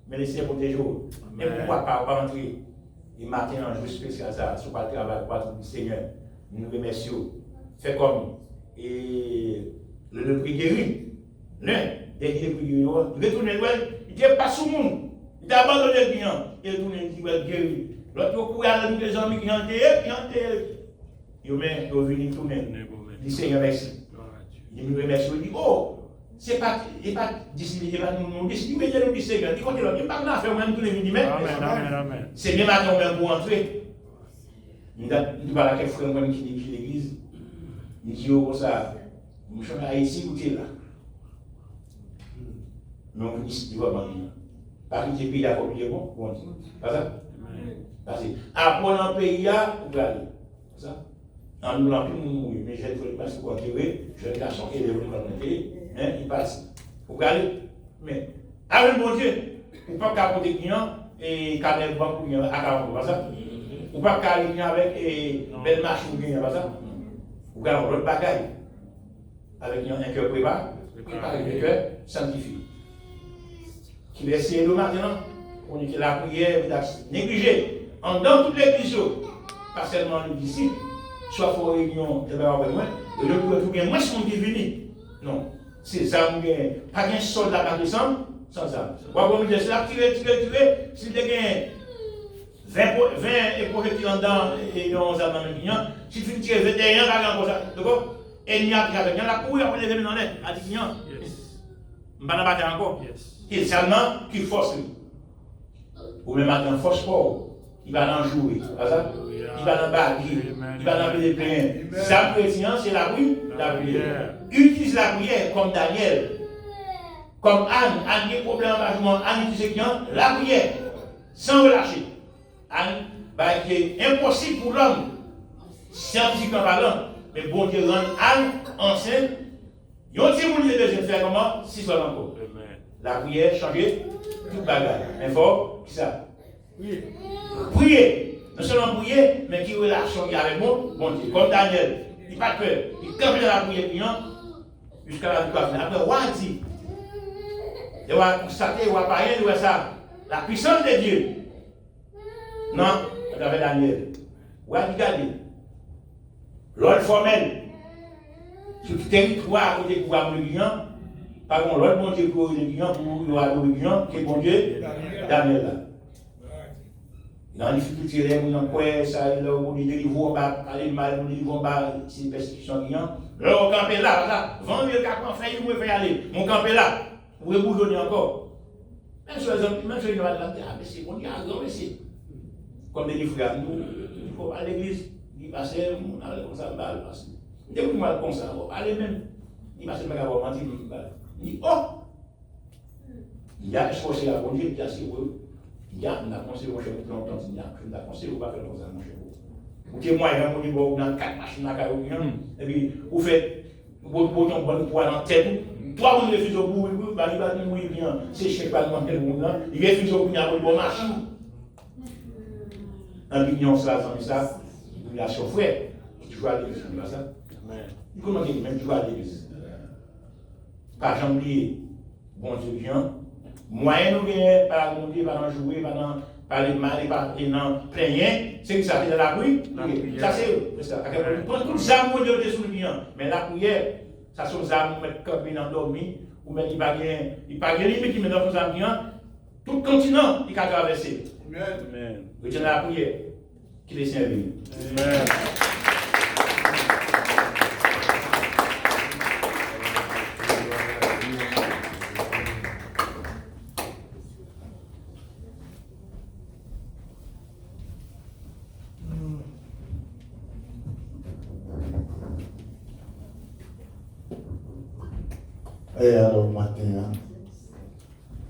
Speaker 7: Mais laissez protéger vous. Et pourquoi pas rentrer? Et matin, un jour spécial, ça, sur le travail, pour le Seigneur. Nous remercions. Fait comme. Et le prix guéri. L'un des prix guéri, il retourne il dit pas sur le monde. Il a abandonné le client. Il retourne, il dit guéri. L'autre, il couille à les amis qui ont été. Il vient tourner. Il dit Seigneur, merci. Il nous remercie. Il dit oh, c'est pas décidé, il va nous décider, il nous dit Seigneur. Il dit il n'y a pas de faire, même tous les midi. C'est bien matin même pour entrer. Il dit voilà, quel frère qui dit l'église. Il dit oh, ça, je suis ici, où tu es là. Mais on dit il va m'en dire. Parce que j'ai payé la copie, bon, pas ça? Parce que après dans le pays, vous allez. Ça? En nous l'empire, mais j'ai fait le masque pour enterrer, je vais garçon qui est devenu dans le pays, il passe. Vous regardez, mais avec le bon Dieu, vous ne pouvez pas capoter le client et caler le banque pour gagner à 40, pas ça? Vous ne pouvez pas caler le client avec belle marche pour gagner, pas ça? Vous regardez l'autre bagaille, avec un cœur préparé, un cœur sanctifié. Qui va essayer de maintenant, on dit que la prière est négligée. En dans toutes les églises, pas seulement les disciples, soit pour réunion, et le pour bien moins sont divinés. Non, c'est ça, pas qu'un soldat par décembre, sans ça. Ou après, c'est là, tirer, s'il y a 20 projectiles dedans et 11 ans dans le client, si tu tires 21, par exemple, d'accord? Et il n'y a pas de la couille après les éléments dans l'air, à 10 clients. Je ne vais pas battre encore. Et seulement qui force lui. Ou même à un force fort, il va en jouer. Il va dans baguer, il va dans les pleins. Sa chrétien, c'est la prière. Utilise la prière comme Daniel, comme Anne. Anne qui a problème en Anne utilise la prière, sans relâcher. Anne, qui est impossible pour l'homme, scientifiquement parlant, mais bon Dieu rend Anne enceinte. Il y a un petit monde de deuxième faire comment? 6 ans encore. La prière, changer toute bagarre. Mais fort, qui ça? Prier. Non seulement prier, mais qui relâche avec bon Dieu. Comme Daniel, il n'a pas peur. Il campe dans la prière jusqu'à la victoire. Après, on va dire, il va constater, il va parler, il va ça. La puissance de Dieu. Non, à travers Daniel. On va regarder. L'ordre formel. Sur le territoire où il y a le guillon, par contre, l'autre bon Dieu pour le guillon, pour le guillon, qui est bon Dieu, Daniel là. Dans les difficultés, on a quoi, ça, on est délivré, on va aller mal, on est délivré, on va, c'est une persécution guillon. Là, on campe là, 20 000 capons, fait, il faut aller. On campe là, vous pouvez boulonner encore. Même sur les hommes, même sur les gens, mais c'est bon Dieu, grand merci. Comme des frères, nous, il faut aller à l'église, il passe, on a comme ça, mal, parce que. Dès que vous m'avez comme ça, allez même. Il m'a dit, il dit, oh! Il y a exposé à bon Dieu, il y a ce il y a un conseil au chef, il y a un conseil au pas faire comme ça, mon chef. Vous témoignez, vous avez 4 machines à carreau, et puis vous faites, vous avez un bon poids dans la tête, 3 vous refusez au bout, il va mourir bien, c'est chef pas dans tel monde, il refuse au bout, il y a une bonne machine. Un pignon, ça, il a son frère, tu vois, il dit ça. Comment dire, même tu vas à l'église. Pas jambier, bon Dieu vient. Moyen nous gagner par mon Dieu, par jouer, par les mal, par les non plaignants, c'est que ça fait de la pluie. Ça c'est ça. Tout le zaman mon Dieu est sous le bien. Mais la prière, ça sont les âmes mettre comme dans dormi, ou même il pas bien limite qui met dans nos âmes bien. Tout le continent il a traversé. Amen. Retenez la prière qui les servir. Amen.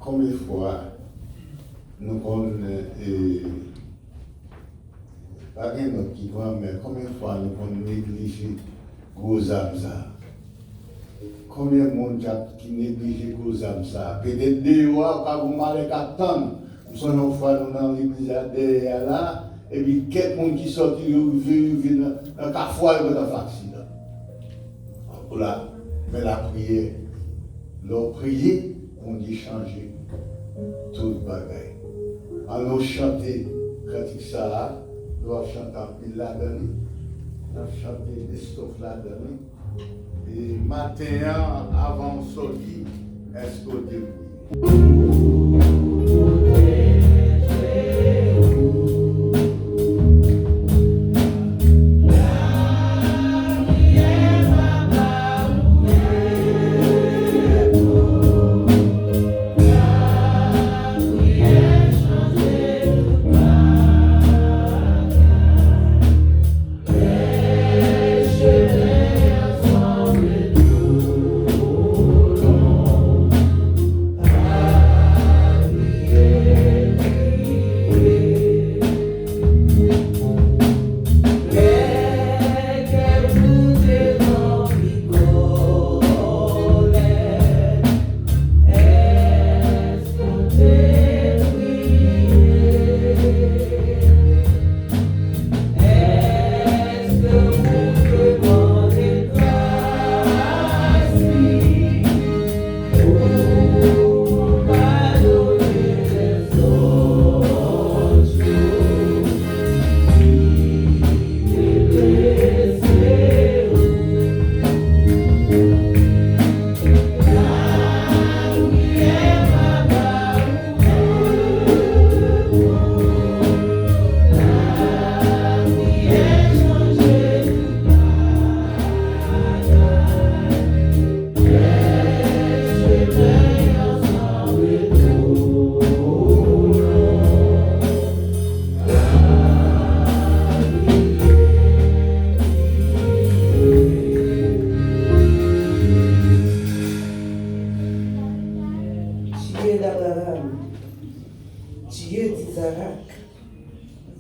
Speaker 5: combien de fois nous connaissons, pas un autre qui voit, mais combien de fois nous connaissons négliger gros âmes ça? Combien de monde qui néglige gros âmes ça? Peut-être dehors, quand vous m'allez attendre, nous sommes une fois dans l'église derrière là, et puis quelqu'un qui sort, qui vient dans la foi, il va dans l'accident. Voilà, mais la prière, leur prier, on dit changer tout le bagage. En nous chanter, quand ça, nous allons chanter en pile là-dedans, nous allons chanter des stofs là-dedans. Et matin, avant de sortir, est-ce que Dieu
Speaker 1: Dieu d'Abraham, Dieu d'Isaac,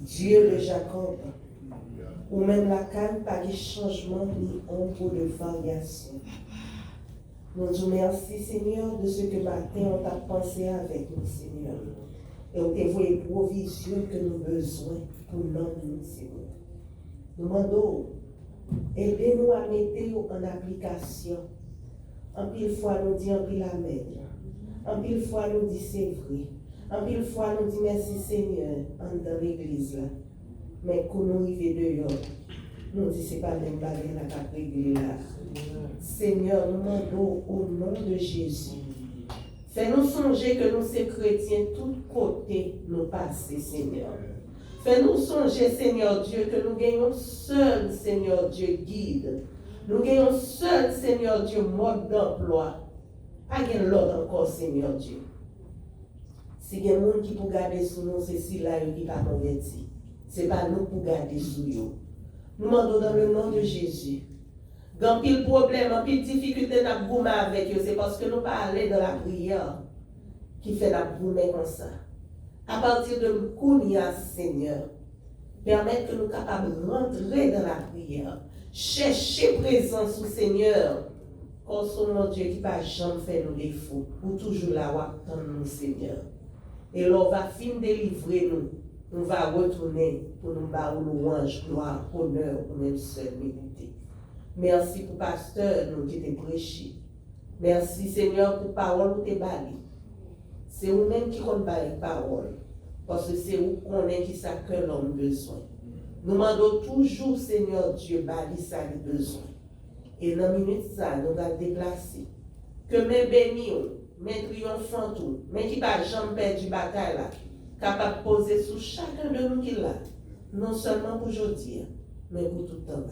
Speaker 1: Dieu de Jacob, ou même la canne pas de changement ni ombre de variation. Nous vous remercions, Seigneur, de ce que matin on t'a pensé avec nous, Seigneur. Et on t'a voué provision que nous avons besoin pour nous, Seigneur. Nous demandons, aidez-nous à mettre en application. En pile fois, nous disons en pile amen. En pile fois, nous disons c'est vrai. En pile fois, nous disons merci Seigneur dans l'église là. Mais quand nous arrivons dehors, nous disons c'est pas même baguette la cap réglée là. Seigneur, nous demandons au nom de Jésus. Fais-nous songer que nous sommes chrétiens, tout côté nous passer, Seigneur. Fais-nous songer, Seigneur Dieu, que nous gagnons seul, Seigneur Dieu, guide. Nous gagnons seul, Seigneur Dieu, mode d'emploi. Pas de l'autre encore, Seigneur Dieu. Si il y a des gens qui peuvent garder sur nous, c'est si là qui ne pas converti. Ce n'est pas nous pour garder sur nous. Nous demandons dans le nom de Jésus. Quand il y a un problème, un pile difficulté à boumer avec eux, c'est parce que nous pas aller dans la prière qui fait la boumer comme ça. À partir de Kounia, Seigneur, permettre que nous soyons capables de rentrer dans la prière, chercher présence au Seigneur, comme son Dieu qui ne va jamais faire nos défauts, pour toujours là où attendre nous, Seigneur. Et là, on va finir délivrer nous, on va retourner pour nous battre louange, gloire, honneur, ou même seul mérité. Merci pour pasteur nous qui t'es prêché. Merci Seigneur pour parole que t'es bali. C'est vous-même qui compte la parole. Parce que c'est vous qu'on est qui ça que l'homme a besoin. Nous demandons toujours, Seigneur Dieu, bali ça a besoin. Et dans la minute ça, nous allons déplacer. Que mes bénis, mes triomphants, mais qui pas jamais perdre du bataille là, capable de poser sur chacun de nous qui est là. Non seulement pour aujourd'hui, mais pour tout le temps.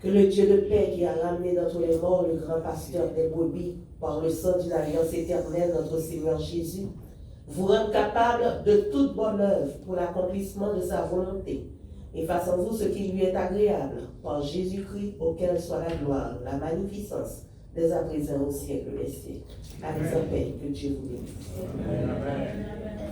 Speaker 1: Que le Dieu de paix qui a ramené d'entre les morts le grand pasteur des brebis par le sang d'une alliance éternelle, notre Seigneur Jésus, vous rende capable de toute bonne œuvre pour l'accomplissement de sa volonté et fasse en vous ce qui lui est agréable par Jésus-Christ auquel soit la gloire, la magnificence, dès à présent au siècle des siècles. Avec sa paix, que Dieu vous bénisse.
Speaker 7: Amen.